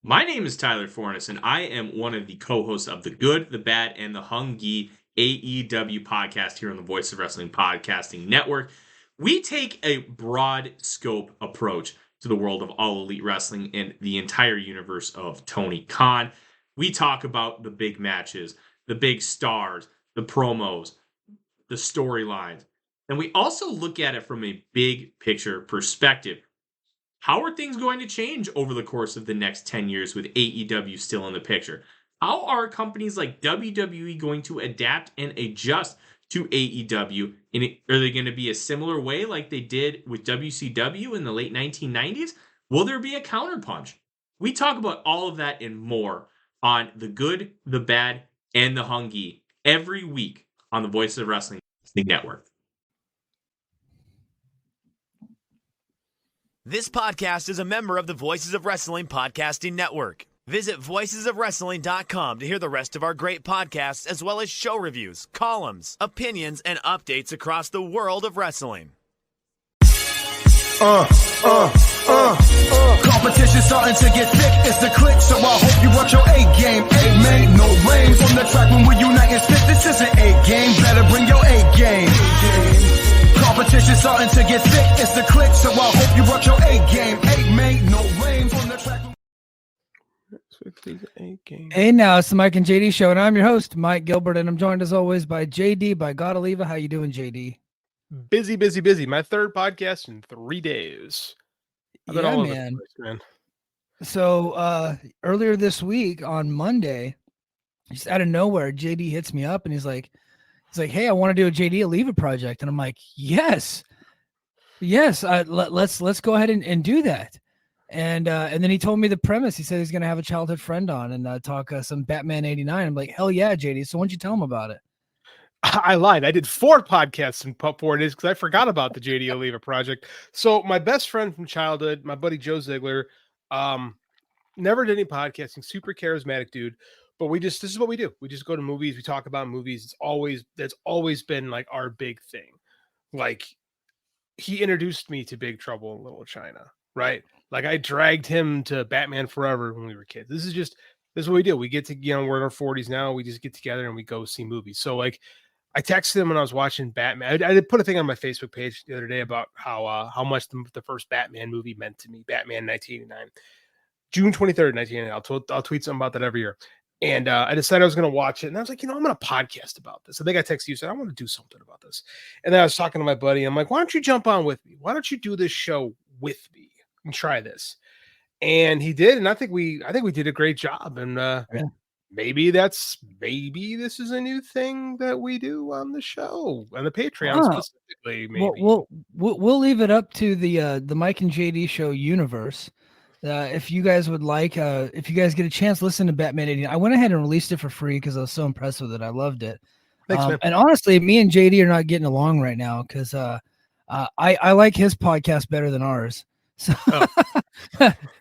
My name is Tyler Fornes, and I am one of the co-hosts of the Good, the Bad, and the Hungy AEW podcast here on the Voice of Wrestling Podcasting Network. We take a broad scope approach to the world of All Elite Wrestling and the entire universe of Tony Khan. We talk about the big matches, the big stars, the promos, the storylines, and we also look at it from a big picture perspective. How are things going to change over the course of the next 10 years with AEW still in the picture? How are companies like WWE going to adapt and adjust to AEW? Are they going to be a similar way like they did with WCW in the late 1990s? Will there be a counterpunch? We talk about all of that and more on The Good, the Bad, and the Hungy every week on the Voice of Wrestling Network. This podcast is a member of the Voices of Wrestling Podcasting Network. Visit voicesofwrestling.com to hear the rest of our great podcasts, as well as show reviews, columns, opinions, and updates across the world of wrestling. Competition starting to get thick, it's the click, so I hope you watch your A game. A man, no rain from the track when we unite and spit. This isn't A game, better bring your A game. Competition starting to get thick, it's the click, so I hope you watch your A game. A man, no rain from the track. Hey, now it's the Mike and JD show, and I'm your host, Mike Gilbert, and I'm joined as always by JD, by God Oliva. How you doing, JD? Busy. My third podcast in 3 days. I've been all over the place, man. So earlier this week on Monday, just out of nowhere, JD hits me up and he's like, "Hey, I want to do a JD Oliva project," and I'm like, "Yes, let's go ahead and do that." And then he told me the premise. He said he's gonna have a childhood friend on and talk some Batman '89. I'm like, "Hell yeah, JD!" So why don't you tell him about it? I lied. I did 4 podcasts in 4 days because I forgot about the JD Oliva project. So my best friend from childhood, my buddy Joe Ziegler, never did any podcasting, super charismatic dude. But this is what we do. We just go to movies. We talk about movies. That's always been like our big thing. Like he introduced me to Big Trouble in Little China, right? Like I dragged him to Batman Forever when we were kids. This is what we do. We get to, we're in our 40s now. We just get together and we go see movies. So like I texted him when I was watching Batman. I did put a thing on my Facebook page the other day about how much the first Batman movie meant to me. Batman 1989, June 23rd, 1989. I'll tweet something about that every year. And I decided I was going to watch it. And I was like, I'm going to podcast about this. I think I texted you and said, I want to do something about this. And then I was talking to my buddy. I'm like, why don't you jump on with me? Why don't you do this show with me and try this? And he did. And I think we did a great job. And maybe this is a new thing that we do on the show, on the Patreon specifically. Maybe. We'll leave it up to the Mike and JD show universe. If you guys would like, if you guys get a chance, listen to Batman 89. I went ahead and released it for free because I was so impressed with it. I loved it. Thanks, man. And honestly, me and JD are not getting along right now because I like his podcast better than ours. So,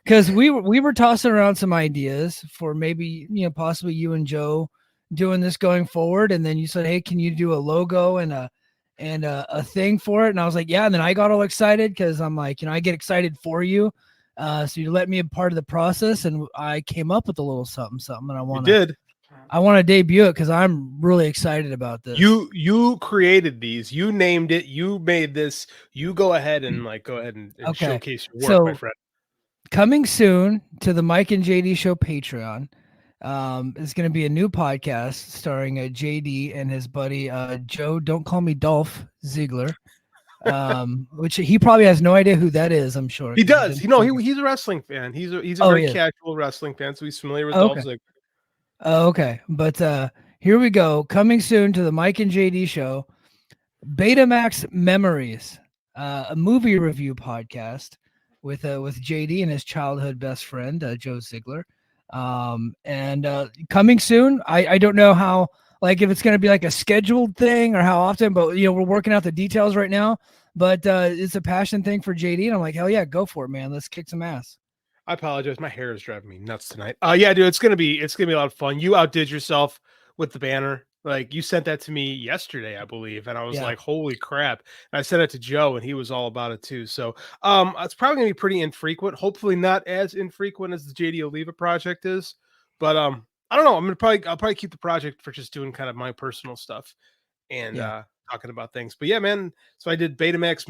because we were tossing around some ideas for maybe possibly you and Joe doing this going forward, and then you said, "Hey, can you do a logo and a thing for it?" And I was like, "Yeah." And then I got all excited because I'm like, I get excited for you. So you let me a part of the process, and I came up with a little something, and I want to debut it because I'm really excited about this. You created these, you named it, you made this. You go ahead and showcase your work, my friend. Coming soon to the Mike and JD Show Patreon, is going to be a new podcast starring JD and his buddy Joe. Don't call me Dolph Ziegler. Which he probably has no idea who that is. I'm sure he does. He's a wrestling fan. He's a very casual wrestling fan, so he's familiar with Dolph Ziggler. Okay, but here we go. Coming soon to the Mike and JD Show, Betamax Memories, a movie review podcast with JD and his childhood best friend Joe Ziegler. And coming soon. I don't know how. Like if it's going to be like a scheduled thing or how often, but we're working out the details right now, but it's a passion thing for JD. And I'm like, hell yeah, go for it, man. Let's kick some ass. I apologize. My hair is driving me nuts tonight. Yeah, dude, it's going to be a lot of fun. You outdid yourself with the banner. Like, you sent that to me yesterday, I believe, and I was Yeah. like, "Holy crap!" And I sent it to Joe, and he was all about it too. So, it's probably gonna be pretty infrequent. Hopefully, not as infrequent as the JD Oliva project is, but I don't know. I'll probably keep the project for just doing kind of my personal stuff and Yeah. talking about things. But yeah, man. So I did Betamax,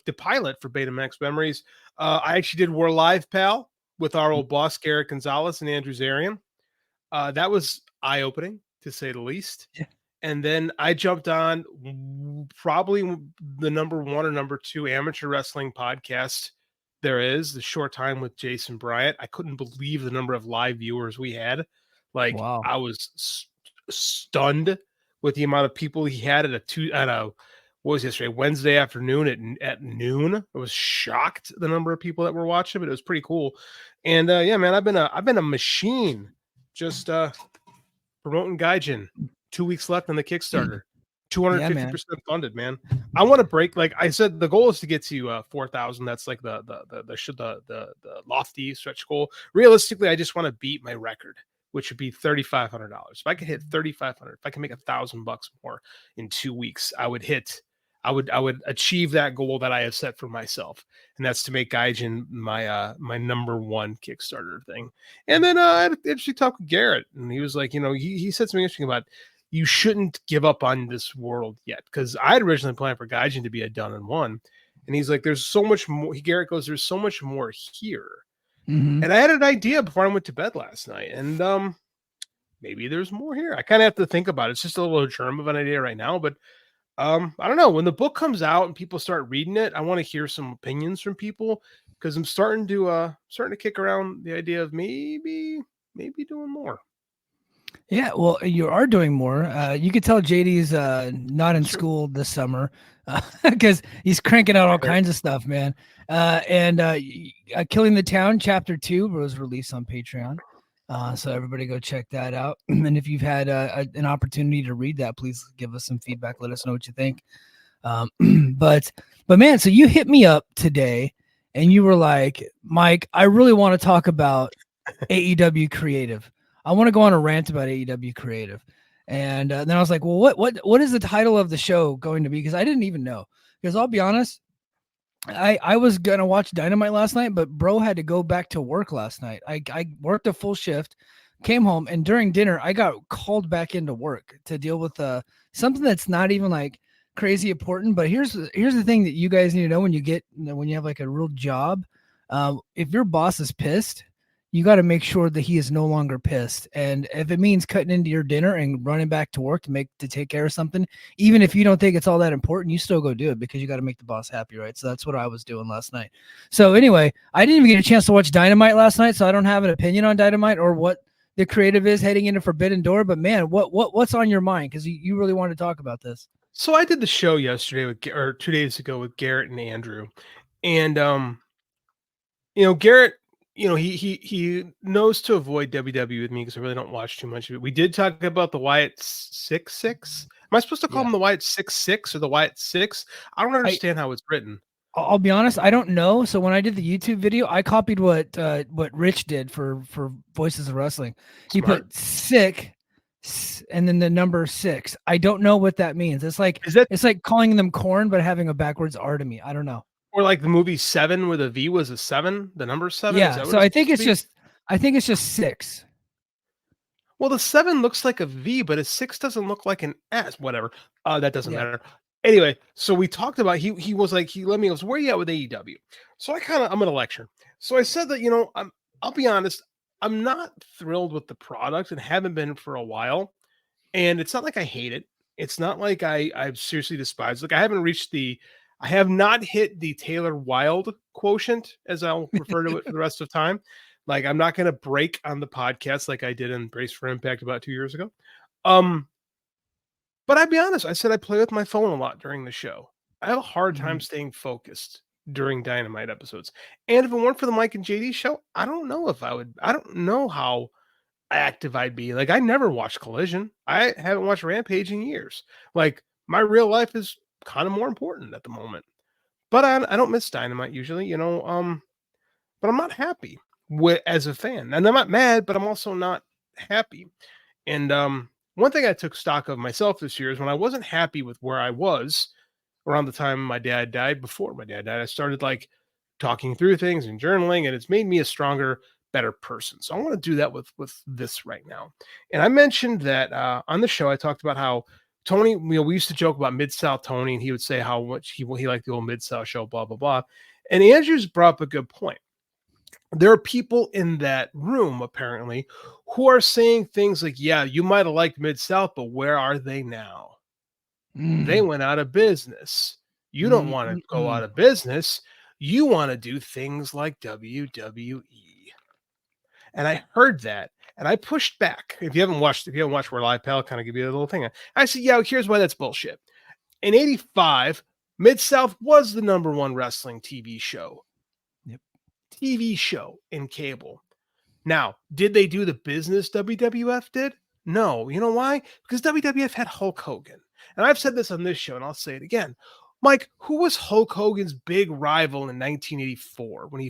the pilot for Betamax Memories. I actually did War Live, pal, with our old boss Garrett Gonzalez and Andrew Zarian. That was eye opening, to say the least. Yeah. And then I jumped on probably the number one or number two amateur wrestling podcast there is, The Short Time with Jason Bryant. I couldn't believe the number of live viewers we had. Like, Wow. I was stunned with the amount of people he had what was yesterday, Wednesday afternoon at noon. I was shocked the number of people that were watching, but it was pretty cool. And yeah, man, I've been a machine just promoting Gaijin. 2 weeks left on the Kickstarter. 250% funded, man. I want to break, like I said, the goal is to get to 4,000. That's like the lofty stretch goal. Realistically, I just want to beat my record, which would be $3,500. If I could hit 3,500, if I can make $1,000 more in 2 weeks, I would achieve that goal that I have set for myself, and that's to make Gaijin my number one Kickstarter thing. And then I had an interesting talk with Garrett, and he was like, he said something interesting about you shouldn't give up on this world yet, because I had originally planned for Gaijin to be a done and one, and he's like, there's so much more. Garrett goes, there's so much more here. Mm-hmm. And I had an idea before I went to bed last night, and maybe there's more here. I kind of have to think about it. It's just a little germ of an idea right now, but I don't know. When the book comes out and people start reading it, I want to hear some opinions from people, because I'm starting to kick around the idea of maybe doing more. Yeah, well, you are doing more. You could tell JD's not in school this summer because he's cranking out all kinds of stuff, man. And Killing the Town Chapter 2 was released on Patreon. So everybody go check that out. And if you've had an opportunity to read that, please give us some feedback. Let us know what you think. But man, so you hit me up today and you were like, Mike, I really want to talk about AEW Creative. I want to go on a rant about AEW Creative. And then I was like, well, what is the title of the show going to be? Because I didn't even know. Because I'll be honest, I was going to watch Dynamite last night, but bro had to go back to work last night. I worked a full shift, came home, and during dinner, I got called back into work to deal with something that's not even like crazy important. But here's the thing that you guys need to know when you have like a real job. If your boss is pissed, you got to make sure that he is no longer pissed. And if it means cutting into your dinner and running back to work to take care of something, even if you don't think it's all that important, you still go do it because you got to make the boss happy, right? So that's what I was doing last night. So anyway, I didn't even get a chance to watch Dynamite last night, so I don't have an opinion on Dynamite or what the creative is heading into Forbidden Door. But man, what's on your mind? Because you really want to talk about this. So I did the show yesterday or 2 days ago with Garrett and Andrew, and Garrett, he knows to avoid WWE with me because I really don't watch too much of it. We did talk about the Wyatt 6-6. Am I supposed to call him the Wyatt 6-6 or the Wyatt 6? I don't understand how it's written. I'll be honest, I don't know. So when I did the YouTube video, I copied what Rich did for Voices of Wrestling. He put sick and then the number 6. I don't know what that means. It's like calling them corn but having a backwards R to me. I don't know. Or like the movie 7 where the V was a 7, the number 7. Yeah. So I think it's just 6. Well, the 7 looks like a V, but a 6 doesn't look like an S. Whatever. That doesn't matter. Anyway, so we talked about he was like, he let me go, where are you at with AEW? So I'm going to lecture. So I said that, I'll be honest, I'm not thrilled with the product and haven't been for a while. And it's not like I hate it. It's not like I seriously despise it. Like I have not hit the Taylor Wilde quotient, as I'll refer to it for the rest of time. Like, I'm not going to break on the podcast like I did in Brace for Impact about 2 years ago. But I'd be honest, I said I play with my phone a lot during the show. I have a hard time staying focused during Dynamite episodes. And if it weren't for the Mike and JD show, I don't know how active I'd be. Like, I never watched Collision. I haven't watched Rampage in years. Like, my real life is kind of more important at the moment. But I don't miss Dynamite usually, but I'm not happy as a fan. And I'm not mad, but I'm also not happy. And one thing I took stock of myself this year is when I wasn't happy with where I was around the time my dad died, before my dad died, I started like talking through things and journaling, and it's made me a stronger, better person. So I want to do that with this right now. And I mentioned that on the show, I talked about how Tony, we used to joke about Mid-South Tony, and he would say how much he liked the old Mid-South show, blah, blah, blah. And Andrew's brought up a good point. There are people in that room, apparently, who are saying things like, yeah, you might have liked Mid-South, but where are they now? They went out of business. You don't want to go out of business. You want to do things like WWE. And I heard that, and I pushed back. If you haven't watched We're Live, Pal, kind of give you a little thing. I said, yeah, here's why that's bullshit. In 85, Mid-South was the number one wrestling TV show. Yep. TV show in cable. Now, did they do the business WWF did? No. You know why? Because WWF had Hulk Hogan. And I've said this on this show, and I'll say it again. Mike, who was Hulk Hogan's big rival in 1984 when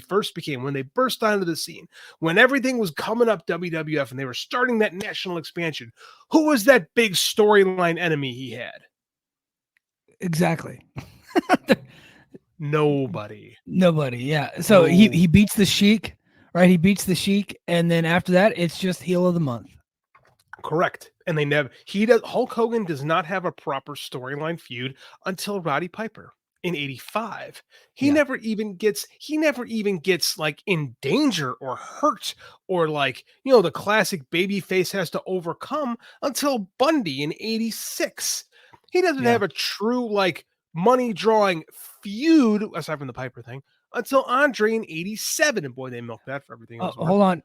they burst onto the scene, when everything was coming up WWF and they were starting that national expansion? Who was that big storyline enemy he had? Exactly. Nobody. Yeah. So he beats the Sheik, right? He beats the Sheik, and then after that, it's just heel of the month. Correct. And Hulk Hogan does not have a proper storyline feud until Roddy Piper in 85. He never even gets like in danger or hurt or like, the classic baby face has to overcome until Bundy in 86. He doesn't have a true like money drawing feud aside from the Piper thing until Andre in 87. And boy, they milked that for everything else. Hold on.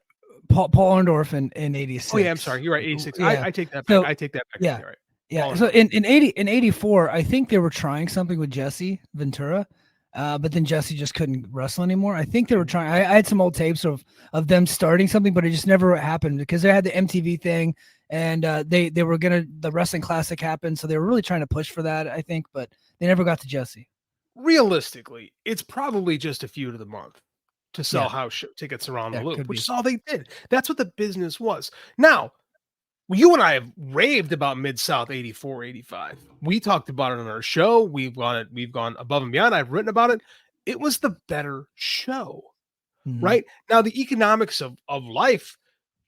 Paul Orndorff in 86. Oh yeah, I'm sorry. You're right. 86. Yeah. I take that back. I take that back. Yeah. Right. Yeah. So in 84, I think they were trying something with Jesse Ventura, but then Jesse just couldn't wrestle anymore. I think they were trying. I had some old tapes of them starting something, but it just never happened because they had the MTV thing, and the Wrestling Classic happened, so they were really trying to push for that, I think, but they never got to Jesse. Realistically, it's probably just a feud of the month to sell house tickets around the loop, which is all they did. That's what the business was. Now, you and I have raved about Mid-South 84, 85. We talked about it on our show. We've gone above and beyond. I've written about it. It was the better show, right? Now, the economics of life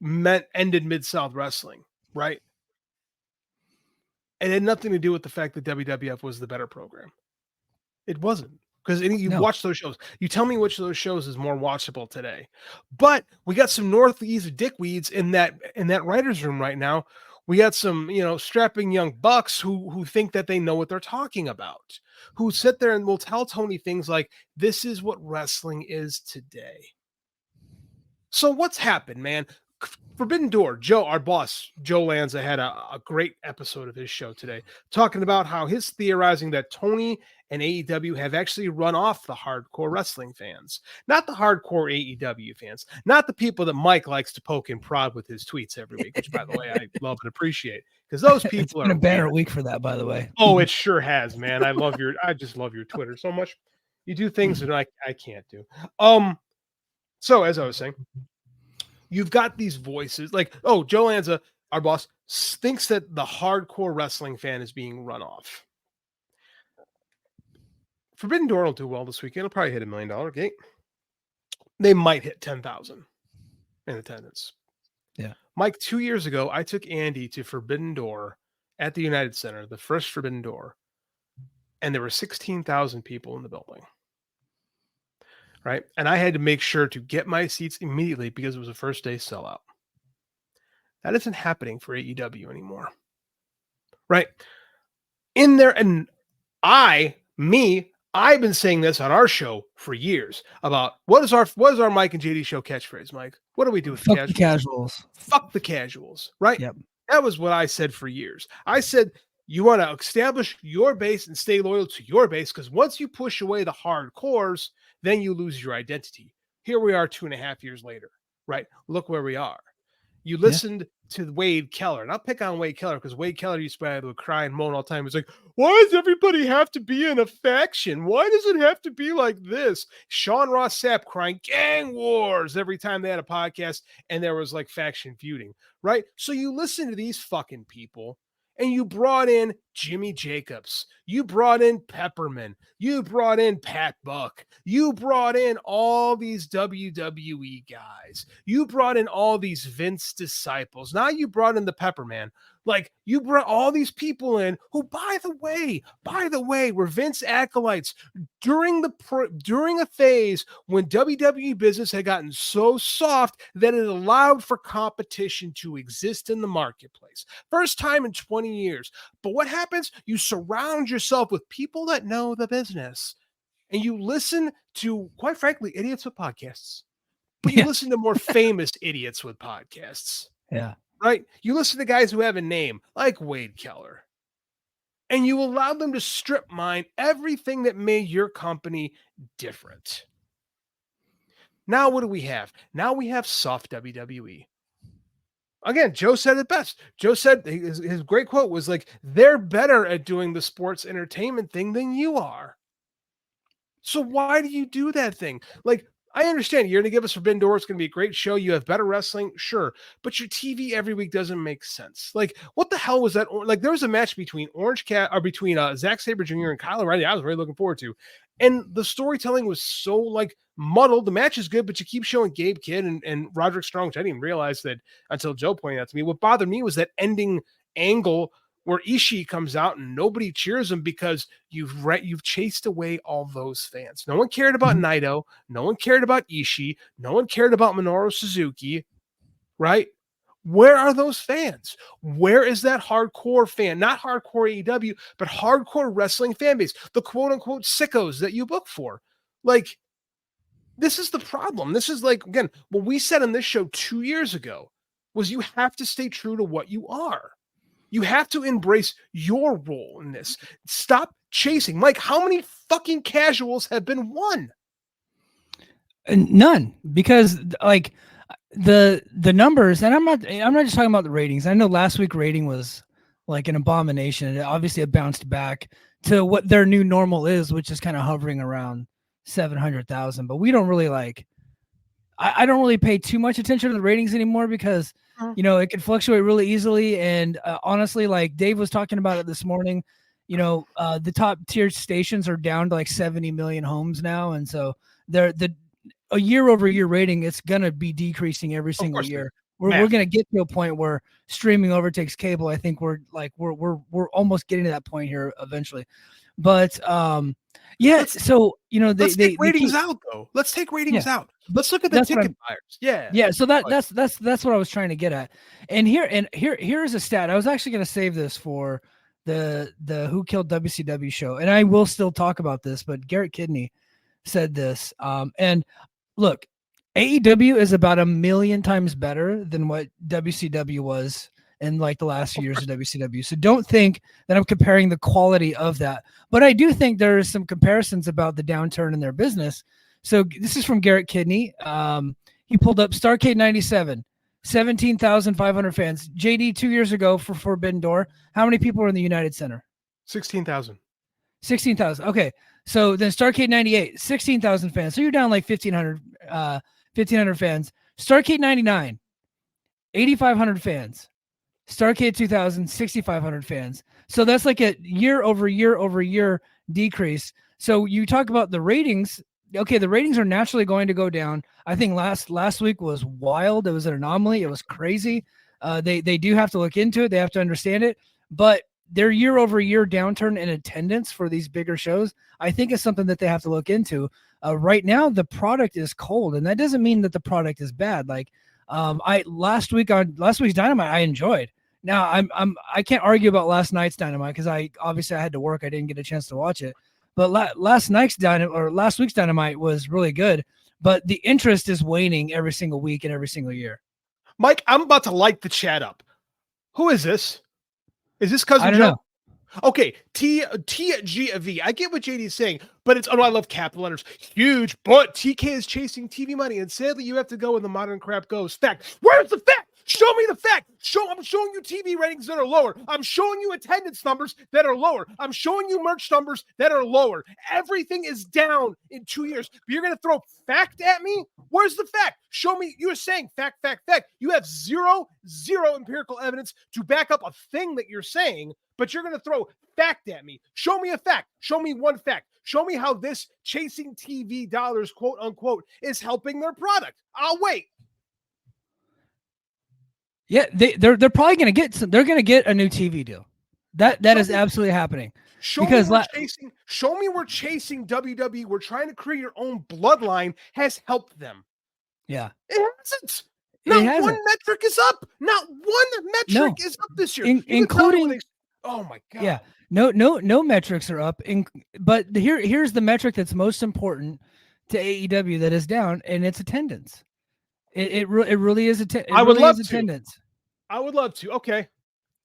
ended Mid-South wrestling, right? It had nothing to do with the fact that WWF was the better program. It wasn't. Because watch those shows. You tell me which of those shows is more watchable today. But we got some Northeast dickweeds in that writer's room right now. We got some, strapping young bucks who think that they know what they're talking about, who sit there and will tell Tony things like, this is what wrestling is today. So what's happened, man? Forbidden Door, Joe, our boss, Joe Lanza, had a great episode of his show today, talking about how his theorizing that Tony and AEW have actually run off the hardcore wrestling fans, not the hardcore AEW fans, not the people that Mike likes to poke and prod with his tweets every week, which, by the way, I love and appreciate, because those people it's been a banner week for that, by the way. Oh, it sure has, man. I just love your Twitter so much. You do things that I can't do. So as I was saying, you've got these voices like, Joe Lanza, our boss, thinks that the hardcore wrestling fan is being run off. Forbidden Door will do well this weekend. It'll probably hit $1 million gate. They might hit 10,000 in attendance. Yeah. Mike, 2 years ago, I took Andy to Forbidden Door at the United Center, the first Forbidden Door, and there were 16,000 people in the building. Right. And I had to make sure to get my seats immediately because it was a first day sellout. That isn't happening for AEW anymore. Right. In there. And I've been saying this on our show for years about what is our Mike and JD show catchphrase, Mike? What do we do with the casuals? Fuck the casuals. Right. Yep. That was what I said for years. I said, you want to establish your base and stay loyal to your base, because once you push away the hardcores, then you lose your identity. Here we are 2.5 years later, right? Look where we are. You listened to Wade Keller, and I'll pick on Wade Keller because Wade Keller used to be able to cry and moan all the time. He's like, why does everybody have to be in a faction? Why does it have to be like this? Sean Ross Sapp crying gang wars every time they had a podcast and there was like faction feuding, right? So you listen to these fucking people and you brought in Jimmy Jacobs. You brought in Pepperman. You brought in Pat Buck. You brought in all these WWE guys. You brought in all these Vince disciples. Now you brought in the Pepperman. Like, you brought all these people in who, by the way, were Vince acolytes during a phase when WWE business had gotten so soft that it allowed for competition to exist in the marketplace. First time in 20 years. But what happens? You surround yourself with people that know the business, and you listen to, quite frankly, idiots with podcasts. But you listen to more famous idiots with podcasts. Yeah. Right? You listen to guys who have a name, like Wade Keller, and you allow them to strip mine everything that made your company different. Now, what do we have? Now we have soft WWE. Again, Joe said it best. Joe said his great quote was like, they're better at doing the sports entertainment thing than you are. So why do you do that thing? Like, I understand you're going to give us Forbidden Door. It's going to be a great show. You have better wrestling. Sure. But your TV every week doesn't make sense. Like, what the hell was that? Like, there was a match between Zack Sabre Jr. and Kyle O'Reilly. I was really looking forward to. And the storytelling was so like muddled. The match is good, but you keep showing Gabe Kidd and Roderick Strong, which I didn't even realize that until Joe pointed out to me. What bothered me was that ending angle where Ishii comes out and nobody cheers him because you've chased away all those fans. No one cared about Naito. No one cared about Ishii. No one cared about Minoru Suzuki, right? Where are those fans? Where is that hardcore fan? Not hardcore AEW, but hardcore wrestling fan base. The quote-unquote sickos that you book for. Like, this is the problem. This is like, again, what we said on this show 2 years ago was you have to stay true to what you are. You have to embrace your role in this. Stop chasing. Mike, how many fucking casuals have been won? None, because like the numbers, and I'm not just talking about the ratings. I know last week rating was like an abomination, and obviously it bounced back to what their new normal is, which is kind of hovering around 700,000. But we don't really like. I don't really pay too much attention to the ratings anymore because, you know, it can fluctuate really easily. And honestly, like Dave was talking about it this morning, you know, the top tier stations are down to like 70 million homes now. And so a year over year rating, it's going to be decreasing every single year. We're going to get to a point where streaming overtakes cable. I think we're almost getting to that point here eventually. But so you know let's take ratings out though. Let's take ratings out. Let's look at the ticket buyers. Yeah. So that's what I was trying to get at. And here's a stat. I was actually going to save this for the Who Killed WCW show, and I will still talk about this. But Garrett Kidney said this. And look, AEW is about 1 million times better than what WCW was in like the last few years of WCW. So don't think that I'm comparing the quality of that. But I do think there are some comparisons about the downturn in their business. So this is from Garrett Kidney. He pulled up Starrcade 97, 17,500 fans. JD, 2 years ago for Forbidden Door, how many people were in the United Center? 16,000. 16,000. Okay. So then Starrcade 98, 16,000 fans. So you're down like 1,500 fans. Starrcade 99, 8,500 fans. Starrcade 2000, 6,500 fans. So that's like a year over year decrease. So you talk about the ratings. Okay, the ratings are naturally going to go down. I think last week was wild. It was an anomaly. It was crazy. They do have to look into it. They have to understand it. But their year over year downturn in attendance for these bigger shows, I think is something that they have to look into. Right now, the product is cold, and that doesn't mean that the product is bad. Like last week's Dynamite, I enjoyed. Now I can't argue about last night's Dynamite because I had to work. I didn't get a chance to watch it. But last week's Dynamite was really good. But the interest is waning every single week and every single year. Mike, I'm about to light the chat up. Who is this? Is this Cousin Joe? I don't know. Okay, TGV. I get what JD is saying, but it's, I love capital letters. Huge, but TK is chasing TV money, and sadly, you have to go when the modern crap goes. Fact. Where's the fact? Show me the fact. I'm showing you TV ratings that are lower. I'm showing you attendance numbers that are lower. I'm showing you merch numbers that are lower. Everything is down in 2 years. But you're going to throw fact at me? Where's the fact? Show me. You're saying fact. You have zero empirical evidence to back up a thing that you're saying, but you're going to throw fact at me. Show me a fact. Show me one fact. Show me how this chasing TV dollars, quote unquote, is helping their product. I'll wait. Yeah, they're probably going to get a new TV deal. That is absolutely happening. Show me we're chasing WWE. We're trying to create your own bloodline has helped them. Yeah. It hasn't. Not one metric is up. Not one metric is up this year. Including oh my God. Yeah. No metrics are up. But here's the metric that's most important to AEW that is down, and it's attendance. It really is attendance. I would love to. I would love to. Okay.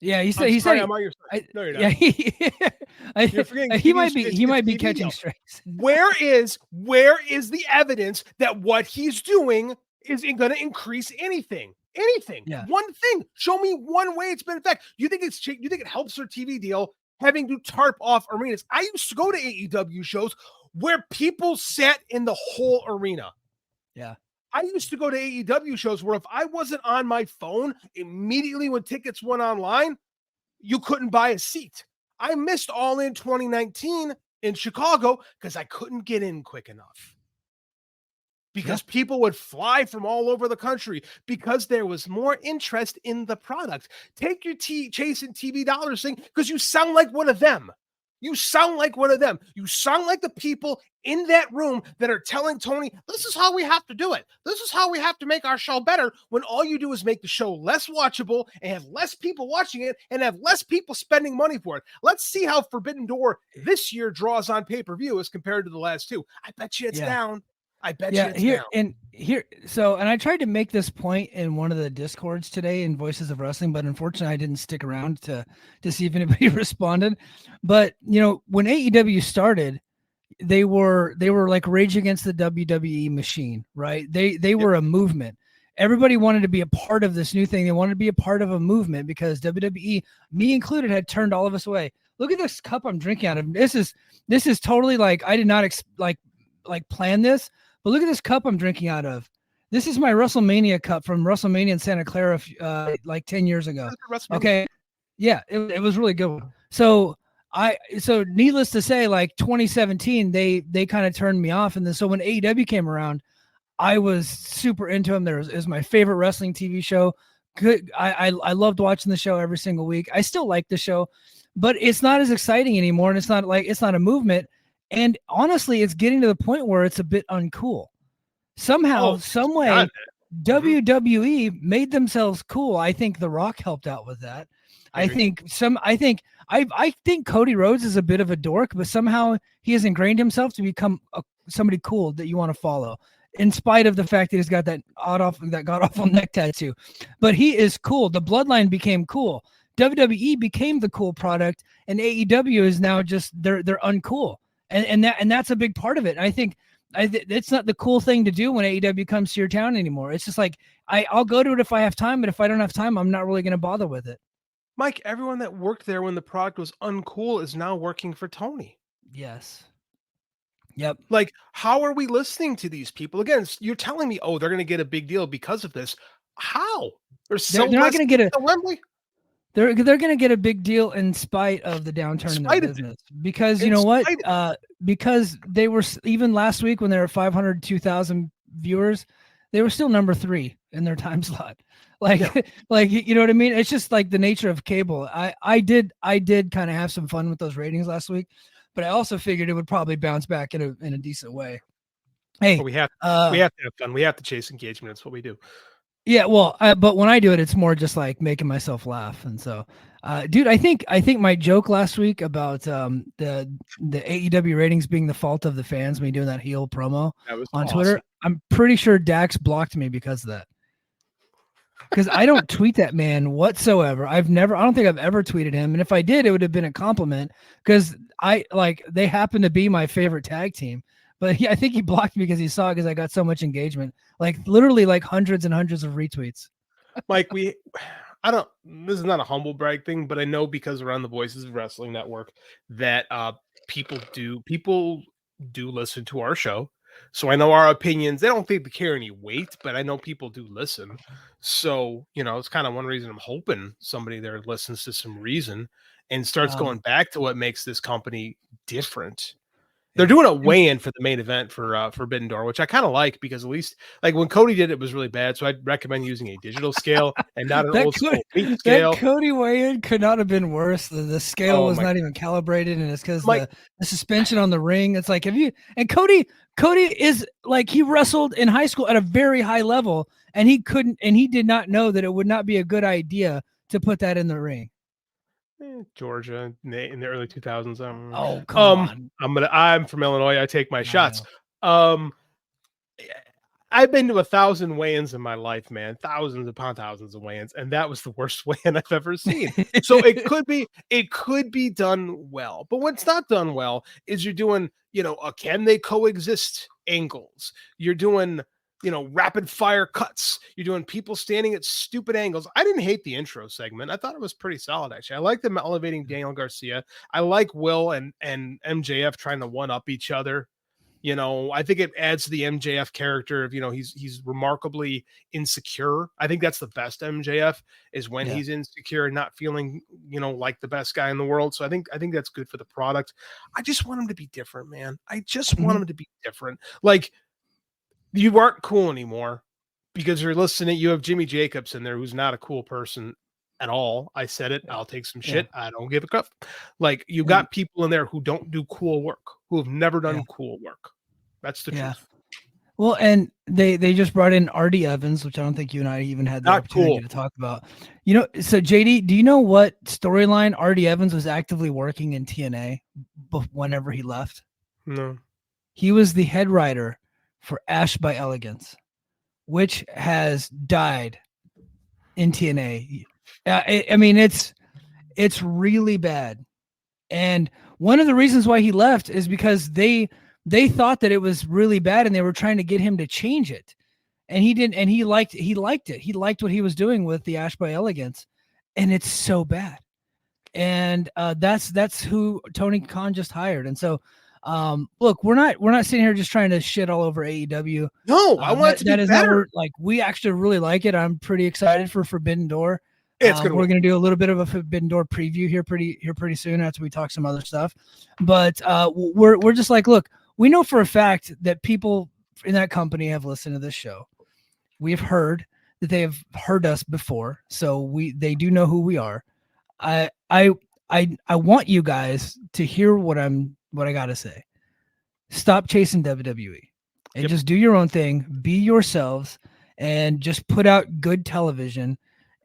Yeah, he said I'm on your side. No, you're not. Yeah, he might be catching strays. Where is the evidence that what he's doing is going to increase anything? Anything. Yeah. One thing. Show me one way it's been in fact. You think it helps their TV deal having to tarp off arenas? I used to go to AEW shows where people sat in the whole arena. Yeah. I used to go to AEW shows where if I wasn't on my phone immediately when tickets went online, you couldn't buy a seat. I missed All In 2019 in Chicago because I couldn't get in quick enough. Because people would fly from all over the country because there was more interest in the product. Take your chasing TV dollars thing because you sound like one of them. You sound like one of them. You sound like the people in that room that are telling Tony, this is how we have to do it. This is how we have to make our show better, when all you do is make the show less watchable and have less people watching it and have less people spending money for it. Let's see how Forbidden Door this year draws on pay-per-view as compared to the last two. I bet you it's down. I bet you it's down. And I tried to make this point in one of the Discords today in Voices of Wrestling, but unfortunately I didn't stick around to see if anybody responded. But when AEW started, they were like Rage Against the WWE machine, right? They were a movement. Everybody wanted to be a part of this new thing. They wanted to be a part of a movement because WWE, me included, had turned all of us away. Look at this cup I'm drinking out of. This is totally like, I did not plan this. But look at this cup I'm drinking out of. This is my WrestleMania cup from WrestleMania in Santa Clara, like 10 years ago. Okay. Yeah, it was really good. So needless to say, like 2017, they kind of turned me off. And then, so when AEW came around, I was super into them. It was my favorite wrestling TV show. Good. I loved watching the show every single week. I still like the show, but it's not as exciting anymore. And it's not a movement. And honestly, it's getting to the point where it's a bit uncool. Somehow, some way, WWE made themselves cool. I think The Rock helped out with that. I think Cody Rhodes is a bit of a dork, but somehow he has ingrained himself to become somebody cool that you want to follow, in spite of the fact that he's got that god-awful neck tattoo. But he is cool. The Bloodline became cool. WWE became the cool product, and AEW is now just they're uncool. And that's a big part of it. And I think it's not the cool thing to do when AEW comes to your town anymore. It's just like, I'll go to it if I have time, but if I don't have time, I'm not really going to bother with it. Mike, everyone that worked there when the product was uncool is now working for Tony. Yes. Yep. Like, how are we listening to these people? Again, you're telling me, they're going to get a big deal because of this. How? They're not going to get a Wembley. They're going to get a big deal in spite of the downturn in their business, because you know what? Because they were, even last week when they were 502,000 viewers, they were still number 3 in their time slot. Like you know what I mean? It's just like the nature of cable. I did kind of have some fun with those ratings last week, but I also figured it would probably bounce back in a decent way. Hey, we have to have fun. We have to chase engagement. That's what we do. Yeah, well, but when I do it, it's more just like making myself laugh. And so, dude, I think my joke last week about the AEW ratings being the fault of the fans, me doing that heel promo on Twitter, I'm pretty sure Dax blocked me because of that. Because I don't tweet that man whatsoever. I don't think I've ever tweeted him. And if I did, it would have been a compliment, because they happen to be my favorite tag team. But I think he blocked me because he saw it, because I got so much engagement, like literally like hundreds and hundreds of retweets. Like this is not a humble brag thing, but I know because we're on the Voices of Wrestling Network that people do listen to our show. So I know our opinions, they don't think they carry any weight, but I know people do listen. So, it's kind of one reason I'm hoping somebody there listens to some reason and starts going back to what makes this company different. They're doing a weigh-in for the main event for Forbidden Door, which I kind of like because at least like when Cody did it was really bad. So I'd recommend using a digital scale and not an old school weight scale. That Cody weigh-in could not have been worse. The scale was not even calibrated, and it's because the suspension on the ring. It's like Cody is like he wrestled in high school at a very high level, and he did not know that it would not be a good idea to put that in the ring. Georgia in the early 2000s. Oh, come on. I'm from Illinois. I take my shots. I've been to 1,000 weigh-ins in my life, man. Thousands upon thousands of weigh-ins, and that was the worst weigh-in I've ever seen. So it could be done well. But what's not done well is you're doing, can they coexist angles? You're doing rapid fire cuts. You're doing people standing at stupid angles. I didn't hate the intro segment. I thought it was pretty solid, actually. I like them elevating Daniel Garcia. I like Will and MJF trying to one up each other. I think it adds to the MJF character of, he's remarkably insecure. I think that's the best MJF is when he's insecure and not feeling, like the best guy in the world. So I think that's good for the product. I just want him to be different, man. I just want him to be different. Like, you aren't cool anymore because you're listening. You have Jimmy Jacobs in there, who's not a cool person at all. I said it. I'll take some shit. I don't give a crap. Like, you got people in there who don't do cool work, who have never done cool work. That's the truth. Well, and they just brought in R.D. Evans, which I don't think you and I even had the opportunity to talk about. So JD, do you know what storyline R.D. Evans was actively working in TNA whenever he left? No. He was the head writer for Ash by Elegance, which has died in TNA. I mean, it's really bad. And one of the reasons why he left is because they thought that it was really bad and they were trying to get him to change it. And he didn't, and he liked it. He liked what he was doing with the Ash by Elegance, and it's so bad. And that's who Tony Khan just hired. And so look, we're not sitting here just trying to shit all over AEW. No, I want it to be better. We actually really like it. I'm pretty excited for Forbidden Door. We're going to do a little bit of a Forbidden Door preview here pretty soon after we talk some other stuff. But we're just like, look, we know for a fact that people in that company have listened to this show. We've heard that they have heard us before, so they do know who we are. I want you guys to hear what I got to say. Stop chasing WWE and just do your own thing, be yourselves, and just put out good television.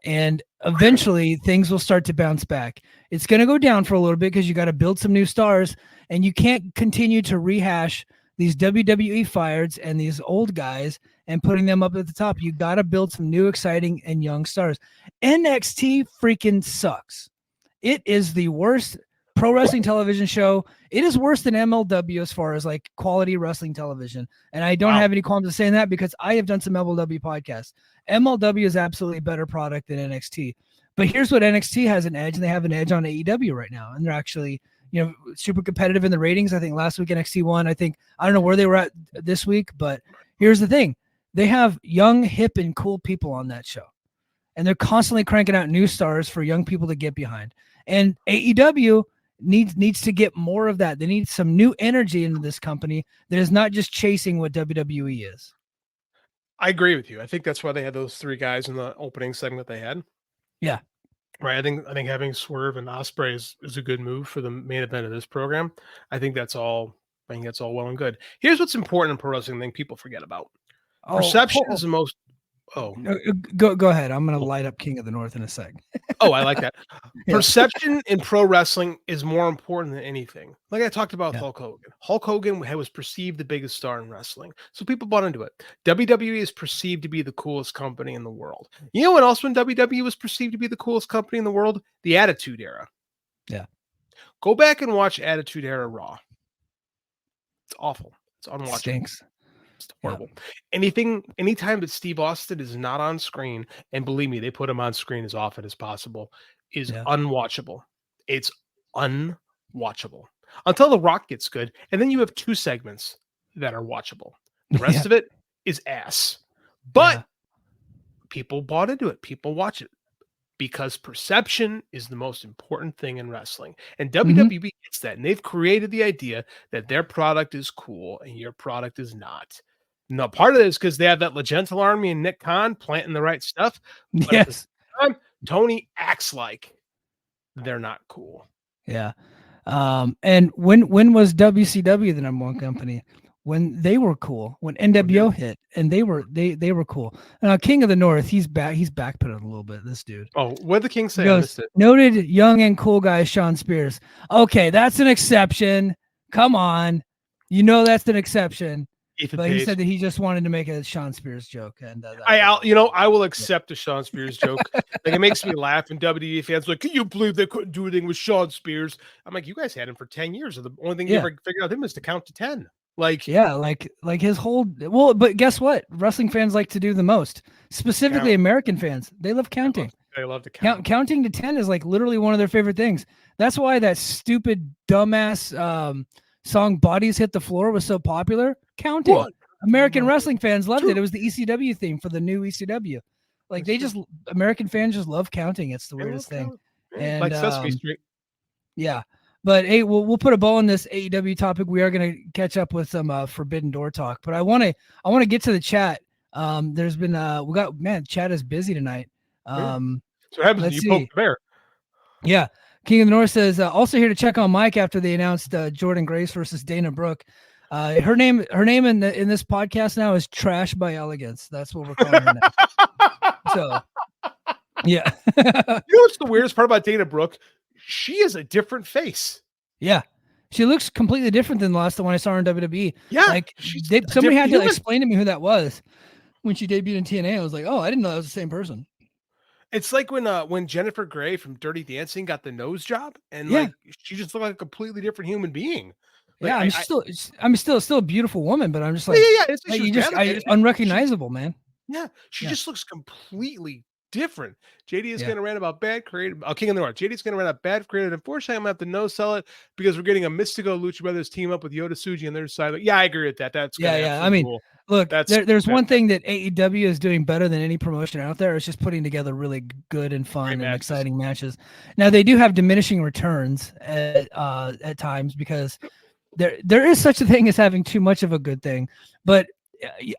And eventually things will start to bounce back. It's going to go down for a little bit because you got to build some new stars, and you can't continue to rehash these WWE fires and these old guys and putting them up at the top. You got to build some new, exciting, and young stars. NXT freaking sucks. It is the worst pro wrestling television show. It is worse than MLW as far as like quality wrestling television. And I don't have any qualms of saying that because I have done some MLW podcasts. MLW is absolutely a better product than NXT. But here's what NXT has an edge, and they have an edge on AEW right now. And they're actually, super competitive in the ratings. I think last week NXT won. I don't know where they were at this week, but here's the thing. They have young, hip, and cool people on that show. And they're constantly cranking out new stars for young people to get behind. And AEW needs to get more of that. They need some new energy into this company that is not just chasing what WWE is. I agree with you. I think that's why they had those three guys in the opening segment they had. Yeah. Right. I think having Swerve and Ospreay is a good move for the main event of this program. I think that's all well and good. Here's what's important in pro wrestling thing people forget about. Perception is the most. Oh, go ahead. I'm going to light up King of the North in a sec. Oh, I like that. Perception in pro wrestling is more important than anything. Like I talked about Hulk Hogan. Hulk Hogan was perceived the biggest star in wrestling. So people bought into it. WWE is perceived to be the coolest company in the world. You know what else when WWE was perceived to be the coolest company in the world? The Attitude Era. Yeah. Go back and watch Attitude Era Raw. It's awful. It's unwatchable. Stinks. It's horrible. Anytime that Steve Austin is not on screen, and believe me, they put him on screen as often as possible, is unwatchable. It's unwatchable until The Rock gets good, and then you have 2 segments that are watchable. The rest of it is ass. But people bought into it. People watch it because perception is the most important thing in wrestling. And WWE gets that, and they've created the idea that their product is cool and your product is not. No, part of it is because they have that Legental Army and Nick Khan planting the right stuff. But at the same time, Tony acts like they're not cool. Yeah. And when was WCW the number one company? When they were cool, when NWO hit, and they were cool. King of the North, he's backpedaling a little bit. This dude. Oh, what did the King say? Noted young and cool guy Sean Spears. Okay, that's an exception. Come on, that's an exception. But he said that he just wanted to make a Sean Spears joke, and I will accept a Sean Spears joke. Like, it makes me laugh, and WWE fans are like, can you believe they couldn't do anything with Sean Spears? I'm like, you guys had him for 10 years, and the only thing you ever figured out him is to count to 10. Like his whole but guess what? Wrestling fans like to do the most, specifically American fans. They love counting. They love to count. Counting to 10 is like literally one of their favorite things. That's why that stupid dumbass song "Bodies Hit the Floor" was so popular. Counting. What? American wrestling fans loved it. It was the ECW theme for the new ECW. Like, American fans just love counting. It's the weirdest thing. And like Sesame Street. Yeah. But hey, we'll put a bow on this AEW topic. We are going to catch up with some Forbidden Door talk. But I want to get to the chat. There's been chat is busy tonight. So what happens when you poke the bear? Yeah. King of the North says also here to check on Mike after they announced Jordan Grace versus Dana Brooke. Her name in this podcast now is Trash by Elegance. That's what we're calling her now. So yeah. You know what's the weirdest part about Dana Brooke? She is a different face. Yeah. She looks completely different than the last one I saw her in WWE. Yeah. Like somebody had to explain to me who that was when she debuted in TNA. I was like, oh, I didn't know that was the same person. It's like when Jennifer Grey from Dirty Dancing got the nose job, and like she just looked like a completely different human being. Like, I'm still a beautiful woman, but I'm just like, it's unrecognizable, man. Yeah, she just looks completely different. JD is going to rant about bad creative. King of the North. JD is going to rant about bad creative. Unfortunately, I'm going to have to no sell it because we're getting a Mystico Lucha Brothers team up with Yota Tsuji on their side. But yeah, I agree with that. That's I mean, cool. Look, there's one thing that AEW is doing better than any promotion out there. It's just putting together really good and fun and exciting matches. Now they do have diminishing returns at times because there is such a thing as having too much of a good thing, but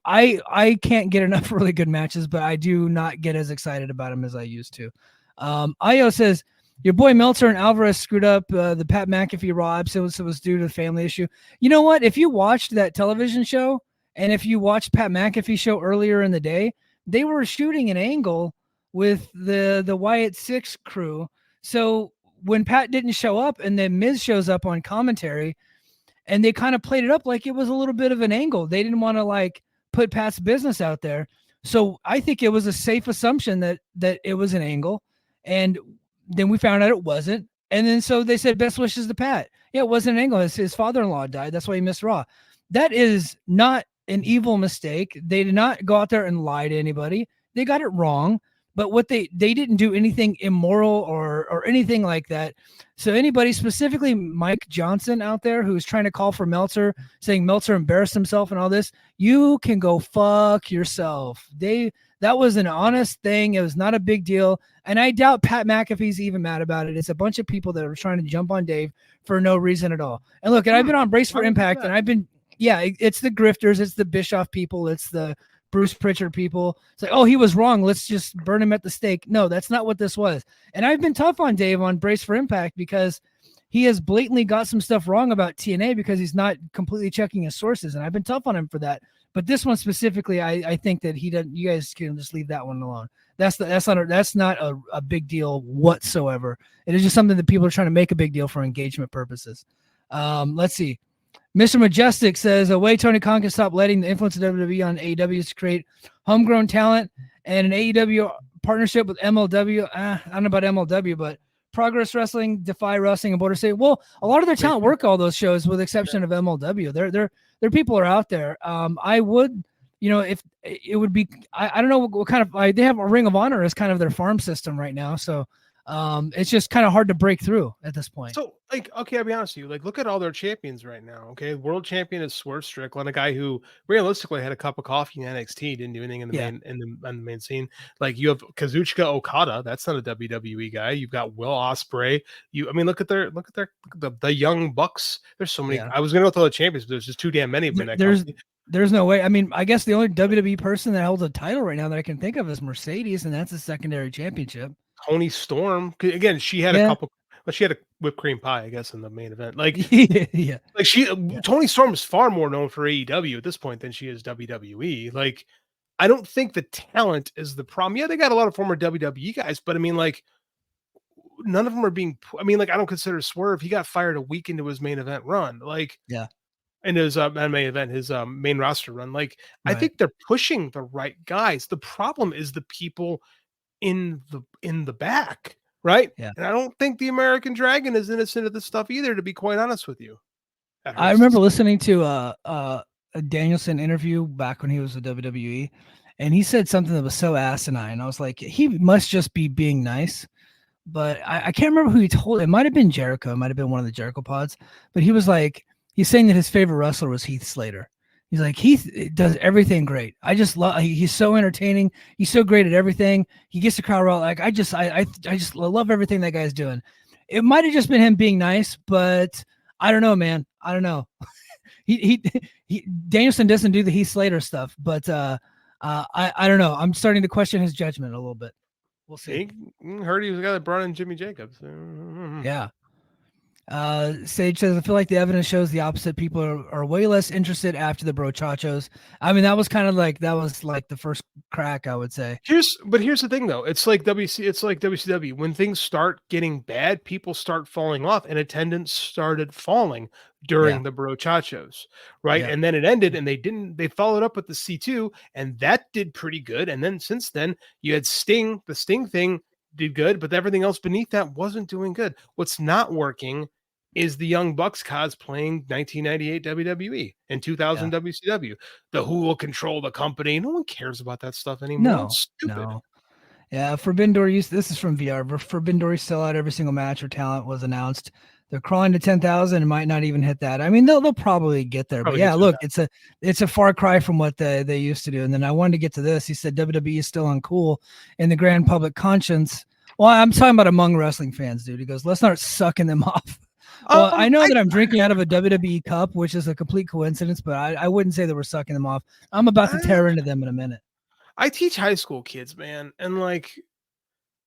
I can't get enough really good matches, but I do not get as excited about them as I used to. Io says, your boy Meltzer and Alvarez screwed up the Pat McAfee Raw episode, so it was due to the family issue. You know what? If you watched that television show, and if you watched Pat McAfee show earlier in the day, they were shooting an angle with the Wyatt Six crew. So when Pat didn't show up and then Miz shows up on commentary, and they kind of played it up like it was a little bit of an angle. They didn't want to like put Pat's business out there. So I think it was a safe assumption that it was an angle. And then we found out it wasn't. And then so they said best wishes to Pat. Yeah, it wasn't an angle. His father-in-law died. That's why he missed Raw. That is not an evil mistake. They did not go out there and lie to anybody. They got it wrong. But what they didn't do anything immoral or anything like that. So anybody, specifically Mike Johnson out there who's trying to call for Meltzer, saying Meltzer embarrassed himself and all this, you can go fuck yourself. That was an honest thing. It was not a big deal. And I doubt Pat McAfee's even mad about it. It's a bunch of people that are trying to jump on Dave for no reason at all. And look, and I've been on Brace for Impact, and I've been, it's the grifters, it's the Bischoff people, it's the Bruce Pritchard people. It's like, oh, he was wrong. Let's just burn him at the stake. No, that's not what this was. And I've been tough on Dave on Brace for Impact because he has blatantly got some stuff wrong about TNA because he's not completely checking his sources. And I've been tough on him for that. But this one specifically, I think that he doesn't. You guys can just leave that one alone. That's not a big deal whatsoever. It is just something that people are trying to make a big deal for engagement purposes. Let's see. Mr. Majestic says, a way Tony Khan can stop letting the influence of WWE on AEW is to create homegrown talent and an AEW partnership with MLW. I don't know about MLW, but Progress Wrestling, Defy Wrestling, and Border City. Well, a lot of their talent work all those shows, with the exception of MLW. Their people are out there. I would, if it would be, I don't know what kind of, they have a Ring of Honor as kind of their farm system right now. So it's just kind of hard to break through at this point. So, okay, I'll be honest with you. Look at all their champions right now. Okay, world champion is Swerve Strickland, a guy who realistically had a cup of coffee in NXT, didn't do anything in the main scene. Like, you have Kazuchika Okada, that's not a WWE guy. You've got Will Ospreay. Look at the young bucks. There's so many. I was gonna go through the champions, but there's just too damn many of them. There's no way. I guess the only WWE person that holds a title right now that I can think of is Mercedes, and that's a secondary championship. Toni Storm, again, she had a couple. Well, she had a whipped cream pie, I guess, in the main event. Toni Storm is far more known for AEW at this point than she is WWE. Like, I don't think the talent is the problem. Yeah, they got a lot of former WWE guys, but none of them are being. I don't consider Swerve. He got fired a week into his main event run. And his main event, his main roster run. Right. I think they're pushing the right guys. The problem is the people in the back. Right. Yeah. And I don't think the American Dragon is innocent of this stuff either, to be quite honest with you. I remember listening to a Danielson interview back when he was with WWE, and he said something that was so asinine. I was like, he must just be being nice. But I can't remember who he told. It might have been Jericho. It might have been one of the Jericho pods. But he was like, he's saying that his favorite wrestler was Heath Slater. He's like, Heath does everything great. I just love. He's so entertaining. He's so great at everything. He gets the crowd like, I just love everything that guy's doing. It might have just been him being nice, but I don't know, man. I don't know. he Danielson doesn't do the Heath Slater stuff, but I don't know. I'm starting to question his judgment a little bit. We'll see. He heard he was the guy that brought in Jimmy Jacobs. Yeah. Sage says, I feel like the evidence shows the opposite. People are way less interested after the brochachos. That was the first crack, I would say. Here's the thing though. It's like WCW. When things start getting bad, people start falling off, and attendance started falling during the brochachos, right? Yeah. And then it ended, and they followed up with the C2, and that did pretty good. And then since then, you had Sting. The Sting thing did good, but everything else beneath that wasn't doing good. What's not working is the Young Bucks cosplaying 1998 WWE and 2000 WCW. The who will control the company. No one cares about that stuff anymore. No, it's stupid. No. Yeah, Forbidden Door this is from VR. Forbidden Door sell out every single match or talent was announced. They're crawling to 10,000 and might not even hit that. They'll probably get there. But yeah, look, it's a far cry from what they used to do. And then I wanted to get to this. He said WWE is still uncool in the grand public conscience. Well, I'm talking about among wrestling fans, dude. He goes, let's not sucking them off. Well, I know that I'm drinking out of a WWE cup, which is a complete coincidence, but I wouldn't say that we're sucking them off. I'm about to tear into them in a minute. I teach high school kids, man, and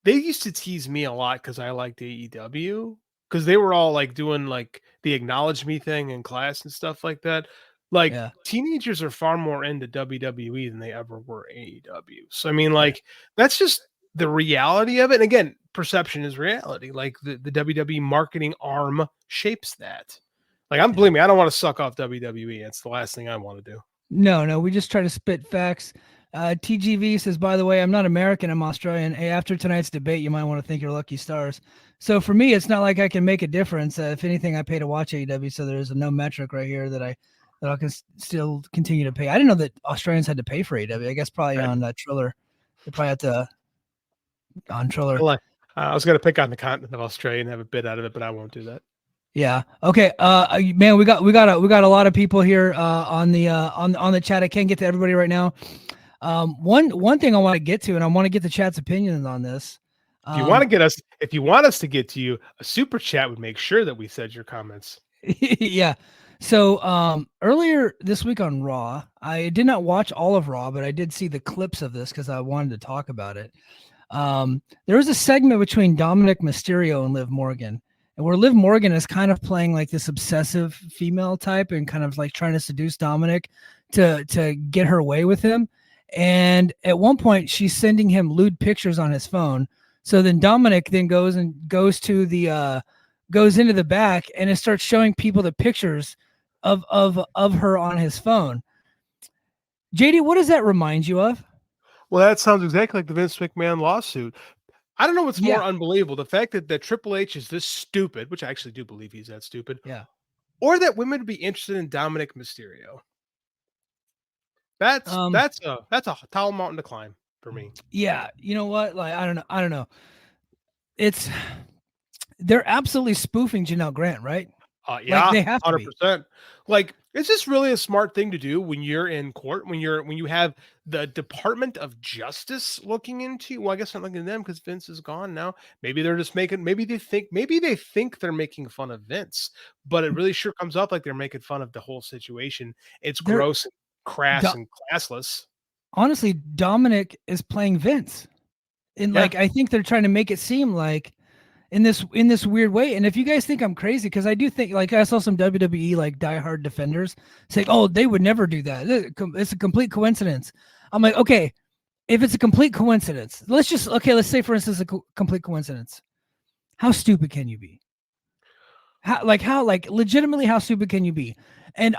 they used to tease me a lot because I liked AEW, because they were all doing the acknowledge me thing in class and stuff like that. Teenagers are far more into WWE than they ever were AEW. So that's just the reality of it. And again, perception is reality. The WWE marketing arm shapes that. Believe me, I don't want to suck off WWE. That's the last thing I want to do. No, we just try to spit facts. TGV says, by the way, I'm not American, I'm Australian. Hey, after tonight's debate, you might want to thank your lucky stars. So for me, it's not like I can make a difference. If anything, I pay to watch AEW, so there's no metric right here that I can still continue to pay. I didn't know that Australians had to pay for AEW. I guess probably on Triller. They probably have to on Triller. I was going to pick on the continent of Australia and have a bit out of it, but I won't do that. Yeah. Okay. Man, we got a lot of people here on the chat. I can't get to everybody right now. One thing I want to get to, and I want to get the chat's opinions on this. If you want us to get to you, a super chat would make sure that we said your comments. Yeah. So earlier this week on Raw, I did not watch all of Raw, but I did see the clips of this because I wanted to talk about it. There was a segment between Dominic Mysterio and Liv Morgan, and where Liv Morgan is kind of playing this obsessive female type and kind of trying to seduce Dominic to get her way with him. And at one point she's sending him lewd pictures on his phone. So then Dominic then goes into the back and it starts showing people the pictures of her on his phone. JD, what does that remind you of? Well, that sounds exactly like the Vince McMahon lawsuit. I don't know what's more unbelievable. The fact that Triple H is this stupid, which I actually do believe he's that stupid. Yeah. Or that women would be interested in Dominic Mysterio. That's a tall mountain to climb for me. Yeah. You know what? Like, I don't know. They're absolutely spoofing Janelle Grant, right? Yeah, like they have 100%. Like, is this really a smart thing to do when you're in court, when you have the Department of Justice looking into? Well, I guess not looking at them because Vince is gone now. Maybe they're just maybe they think they're making fun of Vince, but it really sure comes off like they're making fun of the whole situation. It's gross and crass and classless. Honestly, Dominic is playing Vince. And like, I think they're trying to make it seem like in this weird way. And if you guys think I'm crazy, because I do think, like, I saw some WWE like diehard defenders saying, "Oh, they would never do that. It's a complete coincidence." I'm like, okay, if it's a complete coincidence, let's say for instance a complete coincidence. How stupid can you be? How legitimately how stupid can you be? And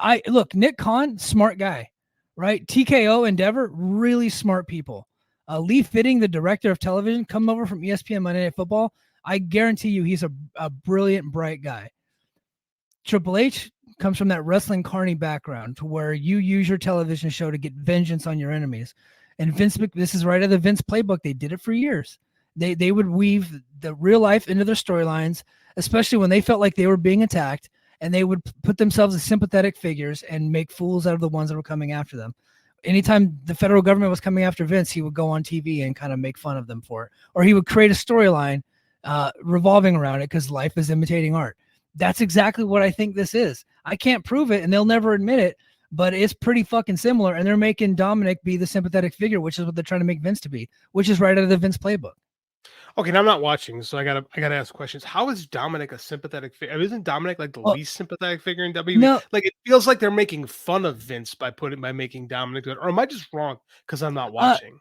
Nick Khan, smart guy, right? TKO Endeavor, really smart people. Lee Fitting, the director of television, come over from ESPN Monday Night Football. I guarantee you he's a brilliant, bright guy. Triple H comes from that wrestling carny background to where you use your television show to get vengeance on your enemies. And this is right out of the Vince playbook. They did it for years. They would weave the real life into their storylines, especially when they felt like they were being attacked, and they would put themselves as sympathetic figures and make fools out of the ones that were coming after them. Anytime the federal government was coming after Vince, he would go on TV and kind of make fun of them for it. Or he would create a storyline revolving around it because life is imitating art. That's exactly what I think this is. I can't prove it, and they'll never admit it, but it's pretty fucking similar. And they're making Dominic be the sympathetic figure, which is what they're trying to make Vince to be, which is right out of the Vince playbook. Okay, now I'm not watching, so I gotta ask questions. How is Dominic a sympathetic figure? Isn't Dominic like the least sympathetic figure in WWE? No. Like, it feels like they're making fun of Vince by making Dominic good. Or am I just wrong because I'm not watching?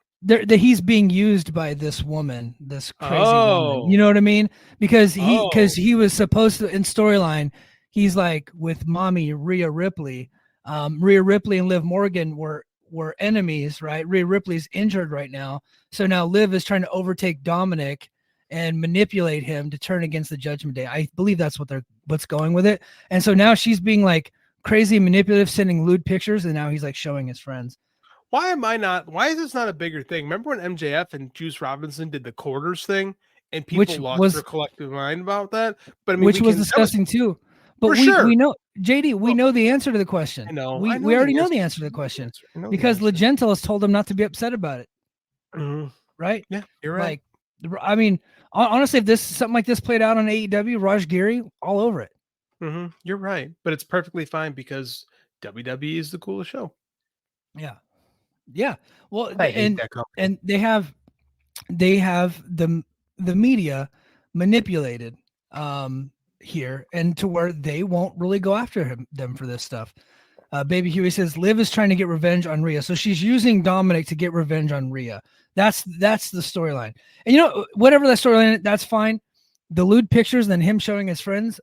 He's being used by this woman, this crazy woman. You know what I mean? Because he was supposed to, in storyline, he's like with mommy Rhea Ripley. Rhea Ripley and Liv Morgan were enemies, right? Rhea Ripley's injured right now, so now Liv is trying to overtake Dominic and manipulate him to turn against the Judgment Day. I believe that's what's going with it. And so now she's being like crazy manipulative, sending lewd pictures, and now he's like showing his friends. Why is this not a bigger thing? Remember when MJF and Juice Robinson did the quarters thing and people lost their collective mind about that? But I mean, which was disgusting too. But we know, JD, we know the answer to the question. I know. We already know the answer to the question because Legenta has told him not to be upset about it. Mm-hmm. Right? Yeah, you're right. Like, I mean, honestly, if something like this played out on AEW, Raj Giri, all over it. Mm-hmm. You're right. But it's perfectly fine because WWE is the coolest show. Yeah. Yeah. Well, I hate that company. And they have the media manipulated here, and to where they won't really go after them for this stuff. Baby Huey says Liv is trying to get revenge on Rhea, so she's using Dominic to get revenge on Rhea. That's the storyline. And whatever that storyline, that's fine. The lewd pictures and him showing his friends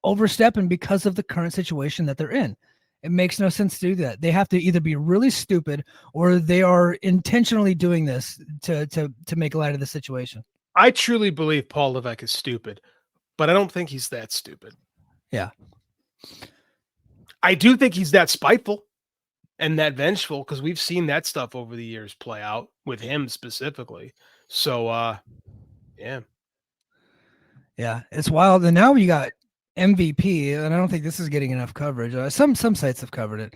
overstepping because of the current situation that they're in. It makes no sense to do that. They have to either be really stupid or they are intentionally doing this to make light of the situation. I truly believe Paul Levesque is stupid, but I don't think he's that stupid. Yeah. I do think he's that spiteful and that vengeful because we've seen that stuff over the years play out with him specifically. So, yeah. Yeah, it's wild. And now you got MVP, and I don't think this is getting enough coverage. Some sites have covered it,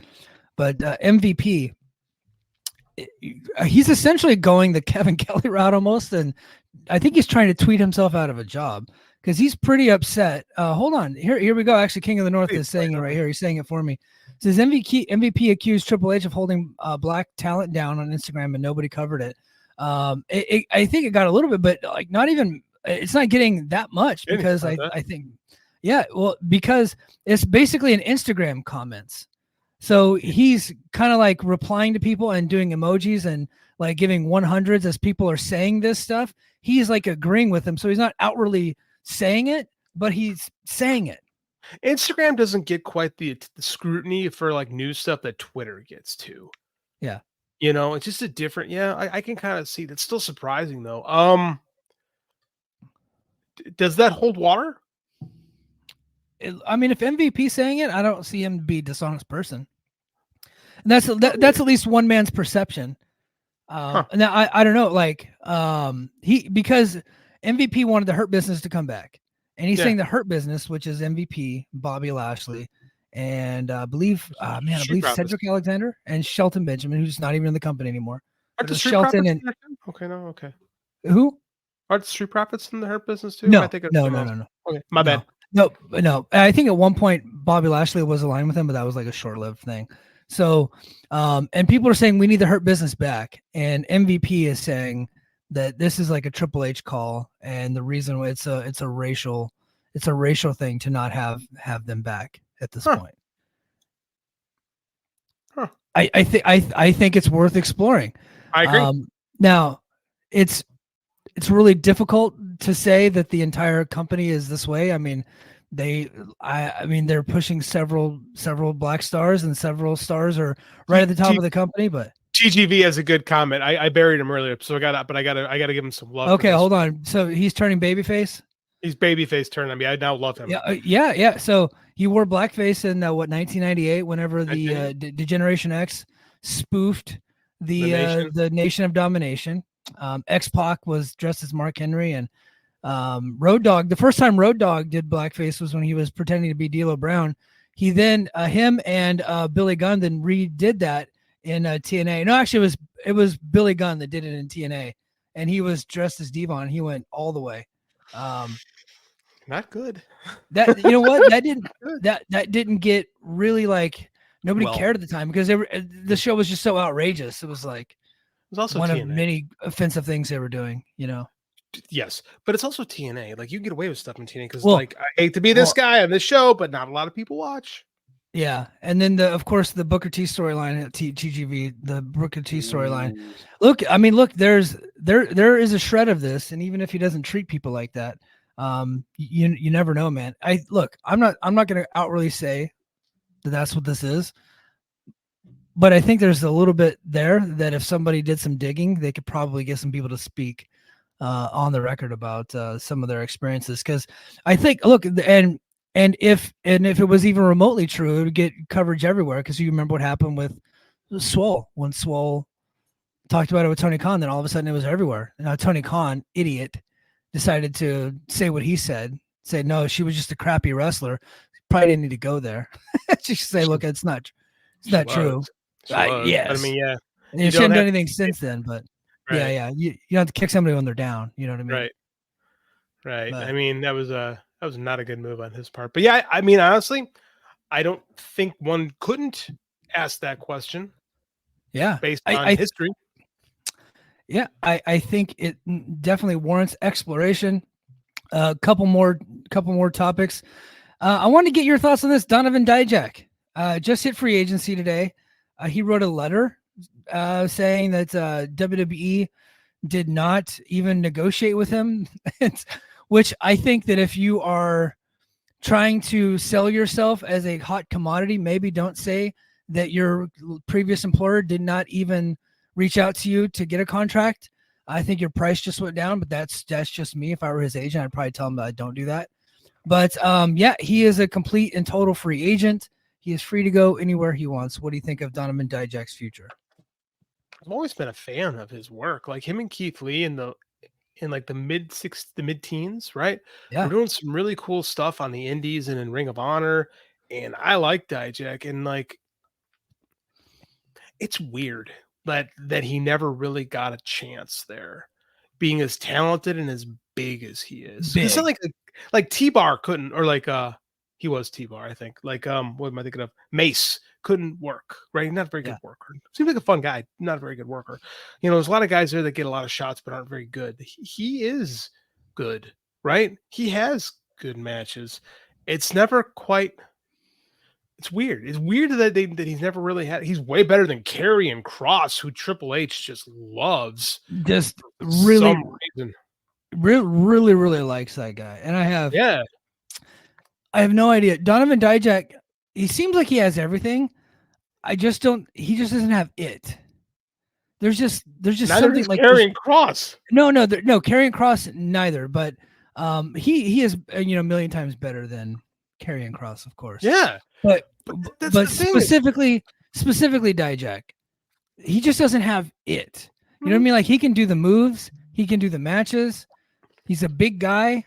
but MVP, he's essentially going the Kevin Kelly route almost, and I think he's trying to tweet himself out of a job because he's pretty upset. Hold on, here we go. Actually, King of the North is saying it right here. He's saying it for me. It says MVP accused Triple H of holding black talent down on Instagram, and nobody covered it. I think it got a little bit, but like not even. It's not getting that much because I think. Yeah, well, because it's basically an Instagram comments. So he's kind of like replying to people and doing emojis and like giving 100s as people are saying this stuff. He's like agreeing with them. So he's not outwardly saying it, but he's saying it. Instagram doesn't get quite the scrutiny for like news stuff that Twitter gets to. Yeah. It's just a different, I can kind of see that's still surprising though. Does that hold water? I mean, if MVP's saying it, I don't see him to be a dishonest person. And that's at least one man's perception. Now I don't know, like because MVP wanted the Hurt Business to come back, and he's saying the Hurt Business, which is MVP, Bobby Lashley, and I believe Cedric Alexander and Shelton Benjamin, who's not even in the company anymore. Aren't the Street Shelton Profits and okay. Who? Aren't the Street Profits in the Hurt Business too? No, I think no. Okay, my bad. No. I think at one point Bobby Lashley was aligned with him, but that was like a short-lived thing. So, and people are saying we need the Hurt Business back, and MVP is saying that this is like a Triple H call, and the reason it's a racial thing to not have them back at this point. I think it's worth exploring. I agree. Now, it's really difficult to say that the entire company is this way. I mean, they're pushing several black stars, and several stars are right at the top of the company. But TGV has a good comment. I buried him earlier, so I gotta give him some love. Okay, hold on. So he's turning babyface. He's babyface turning. I mean, I now love him. Yeah. So he wore blackface in 1998, whenever the Degeneration X spoofed the Nation of Domination. X-Pac was dressed as Mark Henry, and Road Dogg. The first time Road Dogg did blackface was when he was pretending to be D'Lo Brown. He then him and Billy Gunn then redid that in TNA. No, actually, it was Billy Gunn that did it in TNA, and he was dressed as Devon. He went all the way. Not good. That you know what that didn't get really, like, nobody cared at the time, because the show was just so outrageous. It was like it was also one TNA. of many offensive things they were doing. You know. Yes, but it's also TNA. Like, you can get away with stuff in TNA because, I hate to be this guy on this show, but not a lot of people watch. Yeah, and then of course the Booker T storyline at TGV, the Booker T storyline. Look, there is a shred of this, and even if he doesn't treat people like that, you never know, man. I'm not going to outwardly say that that's what this is, but I think there's a little bit there that if somebody did some digging, they could probably get some people to speak on the record about some of their experiences. Because I think, look, and if it was even remotely true, it would get coverage everywhere. Because you remember what happened with Swole, when Swole talked about it with Tony Khan, then all of a sudden it was everywhere. Now Tony Khan, idiot, decided to say what he said. Say no, she was just a crappy wrestler. Probably didn't need to go there. She should say, look, it's not true. Yes. I mean, yeah. And she hadn't done anything since then, but. Right. Yeah. You don't have to kick somebody when they're down. You know what I mean? Right. But, I mean, that was not a good move on his part. But yeah, I mean, honestly, I don't think one couldn't ask that question. Yeah, based on history. Yeah, I think it definitely warrants exploration. A couple more topics. I wanted to get your thoughts on this. Donovan Dijak just hit free agency today. He wrote a letter saying that WWE did not even negotiate with him, which I think that if you are trying to sell yourself as a hot commodity, maybe don't say that your previous employer did not even reach out to you to get a contract. I think your price just went down, but that's just me. If I were his agent, I'd probably tell him that I don't do that. But yeah, he is a complete and total free agent. He is free to go anywhere he wants. What do you think of Donovan Dijak's future? I've always been a fan of his work. Like him and Keith Lee in like the mid-teens, right? Yeah. We're doing some really cool stuff on the indies and in Ring of Honor. And I like Dijak, and like, it's weird that he never really got a chance there, being as talented and as big as he is. It's not like T-Bar couldn't, or like he was T-Bar, I think. Like what am I thinking of? Mace couldn't work, right? Not a very good worker. Seems like a fun guy, not a very good worker. You know, there's a lot of guys there that get a lot of shots but aren't very good. He is good, right? He has good matches. It's never quite. It's weird. It's weird that he's never really had. He's way better than Karrion Kross, who Triple H just loves. Just really likes that guy, and I have no idea. Donovan Dijak, he seems like he has everything. He just doesn't have it. There's just neither something like Karrion Kross. No, Karrion Kross neither. But He is a million times better than Karrion Kross, of course. Yeah, but that's the thing. specifically Dijak, he just doesn't have it. You know what I mean? Like, he can do the moves, he can do the matches. He's a big guy.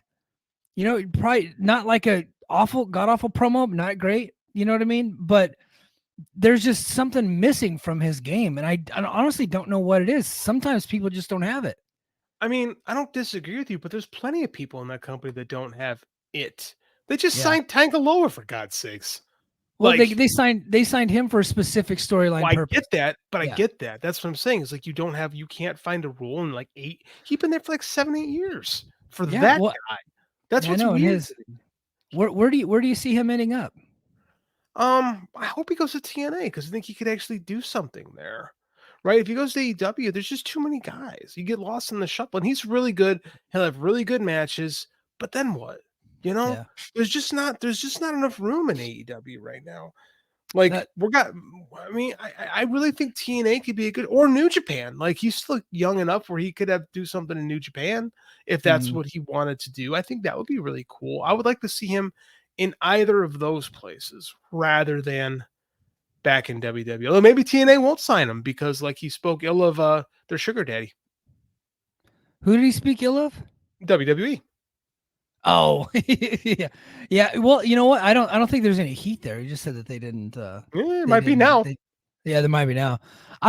Probably not like a god awful promo, not great. You know what I mean? But there's just something missing from his game, and I honestly don't know what it is. Sometimes people just don't have it. I mean, I don't disagree with you, but there's plenty of people in that company that don't have it. They just signed Tangaloa, for God's sakes. Well, they signed him for a specific storyline purpose. I get that, but I get that. That's what I'm saying. It's like you can't find a role in like 8. He's been there for like 7, 8 years for that guy. That's what's weird. Where do you see him ending up? I hope he goes to TNA because I think he could actually do something there. Right? If he goes to AEW, there's just too many guys. You get lost in the shuffle. And he's really good. He'll have really good matches. But then what? There's just not enough room in AEW right now. Like I really think TNA could be a good, or New Japan. Like, he's still young enough where he could do something in New Japan if that's what he wanted to do. I think that would be really cool. I would like to see him in either of those places rather than back in WWE. Although maybe TNA won't sign him because, like, he spoke ill of their sugar daddy. Who did he speak ill of? WWE. Oh, yeah. Well, you know what? I don't think there's any heat there. He just said that they didn't. It might be now. There might be now.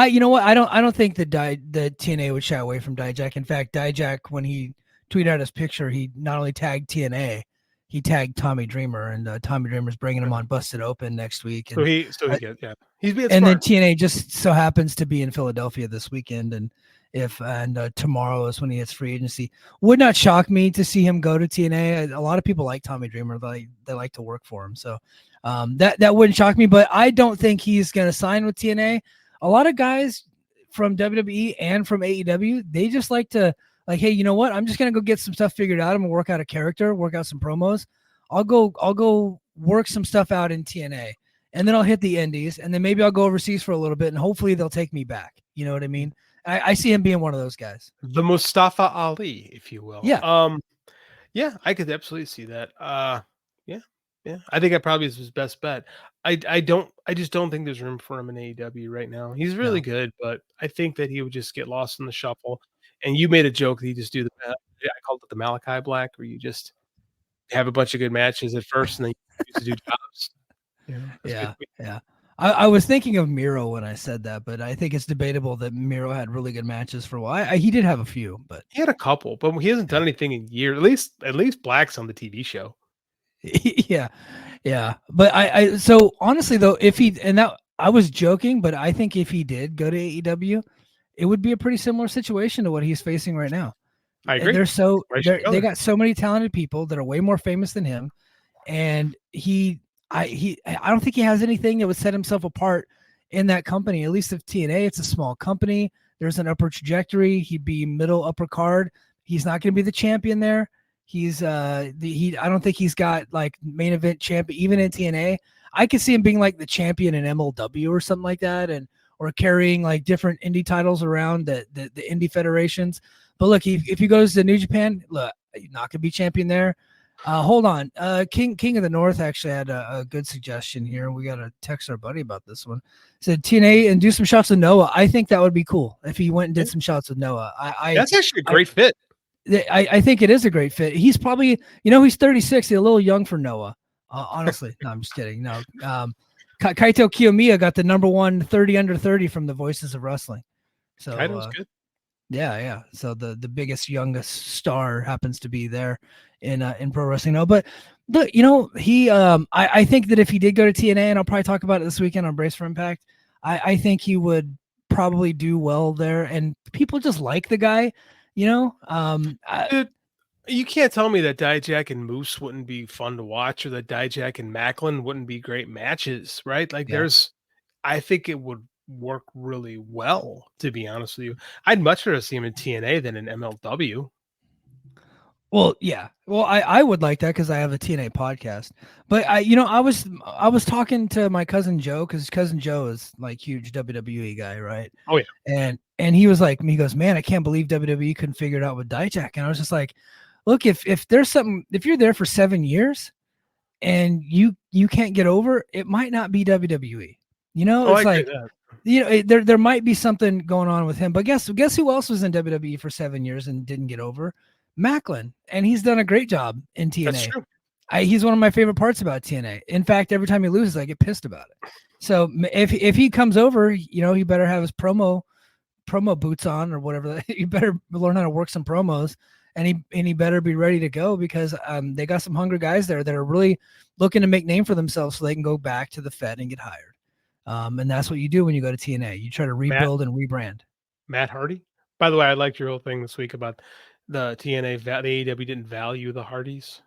You know what? I don't think that TNA would shy away from Dijak. In fact, Dijak, when he tweeted out his picture, he not only tagged TNA, he tagged Tommy Dreamer, and Tommy Dreamer's bringing him on Busted Open next week. And, he's being smart. And then TNA just so happens to be in Philadelphia this weekend, and tomorrow is when he hits free agency. Would not shock me to see him go to TNA. A lot of people like Tommy Dreamer. They like to work for him. So that wouldn't shock me, but I don't think he's going to sign with TNA. A lot of guys from WWE and from AEW, they just like to, like, hey, you know what? I'm just going to go get some stuff figured out. I'm going to work out a character, work out some promos. I'll go work some stuff out in TNA, and then I'll hit the indies, and then maybe I'll go overseas for a little bit, and hopefully they'll take me back. You know what I mean? I see him being one of those guys. The Mustafa Ali, if you will. Yeah. Yeah, I could absolutely see that. Yeah. I think that probably is his best bet. I just don't think there's room for him in AEW right now. He's really good, but I think that he would just get lost in the shuffle. And you made a joke that you just do I called it the Malachi Black, where you just have a bunch of good matches at first and then you used to do jobs. Yeah. I was thinking of Miro when I said that, but I think it's debatable that Miro had really good matches for a while. He did have a few, but he had a couple, but he hasn't done anything in years. At least Black's on the TV show. Yeah. But so honestly though, I was joking, but I think if he did go to AEW, it would be a pretty similar situation to what he's facing right now. I agree. They got so many talented people that are way more famous than him, and I don't think he has anything that would set himself apart in that company. At least if TNA, it's a small company. There's an upper trajectory. He'd be middle upper card. He's not going to be the champion there. I don't think he's got like main event champion even in TNA. I could see him being like the champion in MLW or something like that, or carrying like different indie titles around the indie federations. But look, if he goes to New Japan, look, he's not going to be champion there. Hold on. King of the North actually had a good suggestion here. We got to text our buddy about this one. Said TNA and do some shots with Noah. I think that would be cool if he went and did some shots with Noah. That's actually a great fit. I think it is a great fit. He's probably, he's 36. He's a little young for Noah. Honestly, no, I'm just kidding. No. Kaito Kiyomiya got the number 1 30 under 30 from the Voices of Wrestling. So Kaito's good. Yeah. So the biggest, youngest star happens to be there in pro wrestling. No, but look, he I think that if he did go to TNA, and I'll probably talk about it this weekend on Brace for Impact, I think he would probably do well there, and people just like the guy. Dude, you can't tell me that Dijak and Moose wouldn't be fun to watch, or that Dijak and Macklin wouldn't be great matches, right? Like I think it would work really well, to be honest with you. I'd much rather see him in TNA than in MLW. Well, yeah. Well, I would like that because I have a TNA podcast. But I was talking to my cousin Joe, because cousin Joe is like huge WWE guy, right? Oh yeah. And he was like, he goes, man, I can't believe WWE couldn't figure it out with Dijak. And I was just like, look, if there's something, if you're there for 7 years and you can't get over, it might not be WWE. You know, it's like, you know, there might be something going on with him. But guess who else was in WWE for 7 years and didn't get over? Macklin, and he's done a great job in TNA. That's true. He's one of my favorite parts about TNA. In fact, every time he loses, I get pissed about it. So if he comes over, you know, he better have his promo boots on or whatever. You better learn how to work some promos, and he better be ready to go, because they got some hungry guys there that are really looking to make name for themselves so they can go back to the Fed and get hired. And that's what you do when you go to TNA. You try to rebuild and rebrand. Matt Hardy. By the way, I liked your whole thing this week about the TNA. The AEW didn't value the Hardys.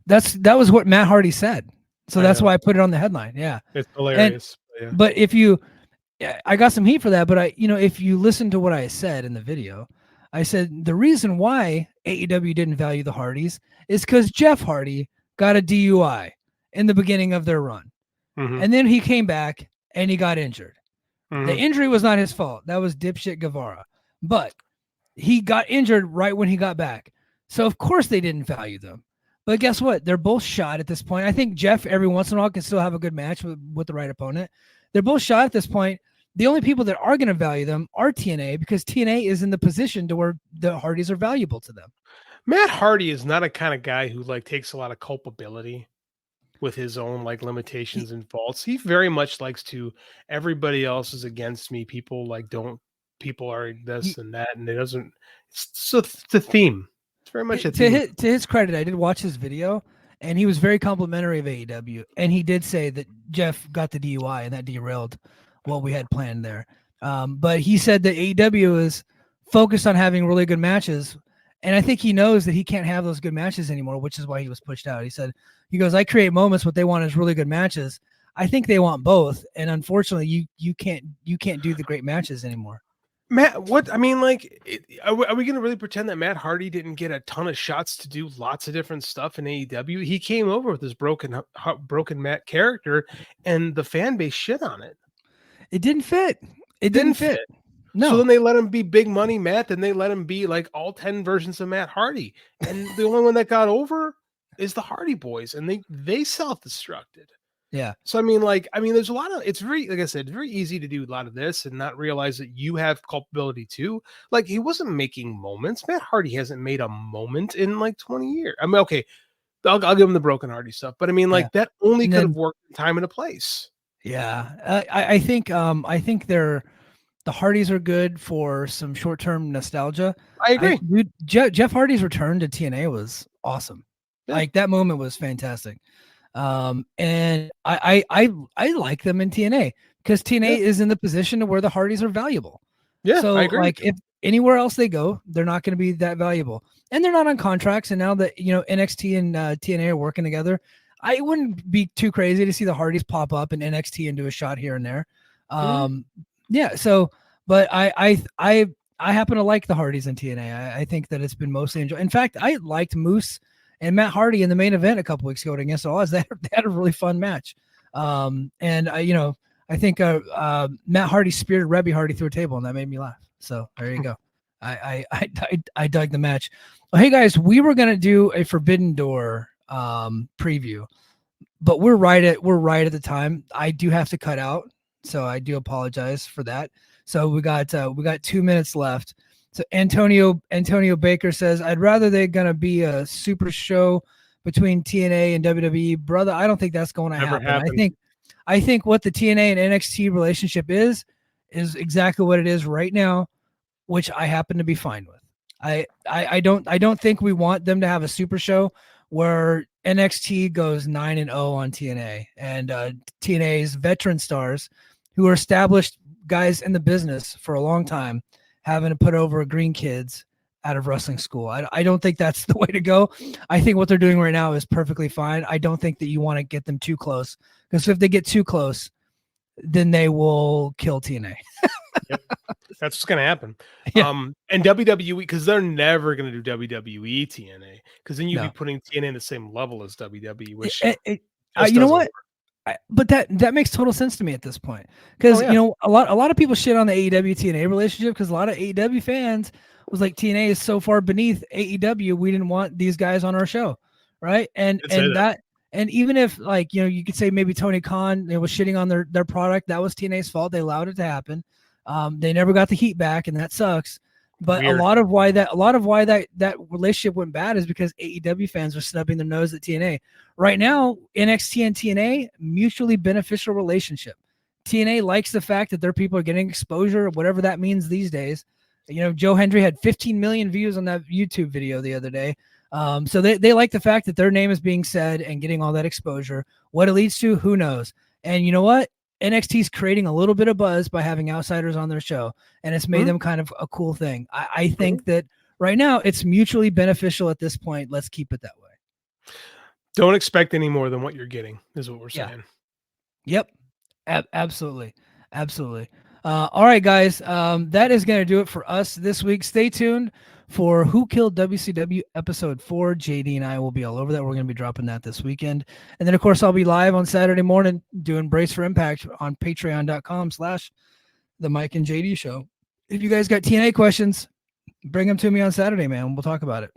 That was what Matt Hardy said. So that's why I put it on the headline. Yeah. It's hilarious. But I got some heat for that, but if you listen to what I said in the video, I said the reason why AEW didn't value the Hardys is because Jeff Hardy got a DUI in the beginning of their run. Mm-hmm. And then he came back and he got injured. Mm-hmm. The injury was not his fault. That was dipshit Guevara. But he got injured right when he got back. So of course they didn't value them. But guess what? They're both shot at this point. I think Jeff every once in a while can still have a good match with the right opponent. They're both shot at this point. The only people that are going to value them are TNA, because TNA is in the position to where the Hardys are valuable to them. Matt Hardy is not a kind of guy who takes a lot of culpability with his own limitations and faults. He very much likes to, everybody else is against me. People are this and that, and it doesn't. It's the theme. It's very much to his credit. I did watch his video, and he was very complimentary of AEW, and he did say that Jeff got the DUI and that derailed what we had planned there. But he said that AEW is focused on having really good matches, and I think he knows that he can't have those good matches anymore, which is why he was pushed out. He goes, I create moments. What they want is really good matches. I think they want both, and unfortunately, you can't do the great matches anymore. Matt, what I mean, are we going to really pretend that Matt Hardy didn't get a ton of shots to do lots of different stuff in AEW? He came over with his broken Matt character, and the fan base shit on it. It didn't fit. It didn't fit. No. So then they let him be big money Matt, then they let him be all 10 versions of Matt Hardy, and the only one that got over is the Hardy Boys, and they self-destructed. Yeah. So there's a lot of, it's very, like I said, very easy to do a lot of this and not realize that you have culpability too. He wasn't making moments. Matt Hardy hasn't made a moment in 20 years. I mean, okay, I'll give him the broken Hardy stuff, but that only could have worked in time and a place. Yeah. I think the Hardys are good for some short-term nostalgia. I agree. Jeff Hardy's return to TNA was awesome. Yeah. That moment was fantastic. And I like them in TNA because TNA is in the position to where the Hardys are valuable. Yeah, so I agree. If anywhere else they go, they're not going to be that valuable, and they're not on contracts. And now that NXT and TNA are working together, I wouldn't be too crazy to see the Hardys pop up in NXT and do a shot here and there. Yeah. So, but I happen to like the Hardys in TNA. I think that it's been mostly enjoyed. In fact, I liked Moose and Matt Hardy in the main event a couple weeks ago against Oz. They had a really fun match. And I think Matt Hardy speared Rebby Hardy through a table, and that made me laugh. So there you go. I dug the match. Well, hey guys, we were gonna do a Forbidden Door preview, but we're right at the time. I do have to cut out, so I do apologize for that. So we got 2 minutes left. So Antonio Baker says, I'd rather they're going to be a super show between TNA and WWE. Brother, I don't think that's going to happen. I think what the TNA and NXT relationship is exactly what it is right now, which I happen to be fine with. I don't think we want them to have a super show where NXT goes 9-0 on TNA, and TNA's veteran stars who are established guys in the business for a long time having to put over green kids out of wrestling school. I don't think that's the way to go. I think what they're doing right now is perfectly fine. I don't think that you want to get them too close, because if they get too close, then they will kill TNA. Yep. That's what's going to happen. Yeah. And WWE, because they're never going to do WWE TNA, because then you'd be putting TNA in the same level as WWE, which you know what? But that makes total sense to me at this point, because a lot of people shit on the AEW TNA relationship because a lot of AEW fans was like, TNA is so far beneath AEW, we didn't want these guys on our show, right? And even if, like, you could say maybe Tony Khan was shitting on their product, that was TNA's fault. They allowed it to happen. They never got the heat back, and that sucks. But Weird. a lot of why that relationship went bad is because AEW fans were snubbing their nose at TNA. Right now, NXT and TNA, mutually beneficial relationship. TNA likes the fact that their people are getting exposure, whatever that means these days. Joe Hendry had 15 million views on that YouTube video the other day. So they like the fact that their name is being said and getting all that exposure. What it leads to, who knows? And you know what? NXT is creating a little bit of buzz by having outsiders on their show, and it's made them kind of a cool thing. I think that right now it's mutually beneficial at this point. Let's keep it that way. Don't expect any more than what you're getting, is what we're saying. Yep. Absolutely. All right, guys. That is going to do it for us this week. Stay tuned for Who Killed WCW episode 4. JD and I will be all over that. We're going to be dropping that this weekend. And then, of course, I'll be live on Saturday morning doing Brace for Impact on patreon.com/the Mike and JD show. If you guys got TNA questions, bring them to me on Saturday, man. We'll talk about it.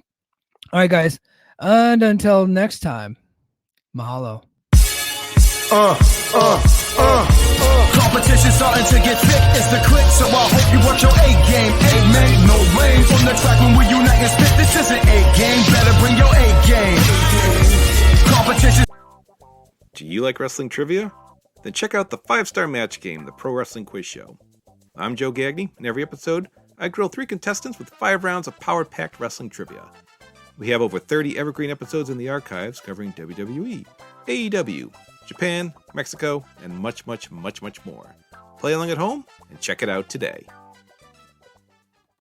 All right, guys. And until next time, mahalo. Competition starting to get thick, it's the click, so I hope you watch your A-game. Amen, no rain from the track when we unite and spit. This isn't A-game, better bring your A-game. Competition. Do you like wrestling trivia? Then check out the 5-Star Match Game, the Pro Wrestling Quiz Show. I'm Joe Gagney, and every episode, I grill 3 contestants with 5 rounds of power-packed wrestling trivia. We have over 30 evergreen episodes in the archives covering WWE, AEW, Japan, Mexico, and much, much, much, much more. Play along at home and check it out today.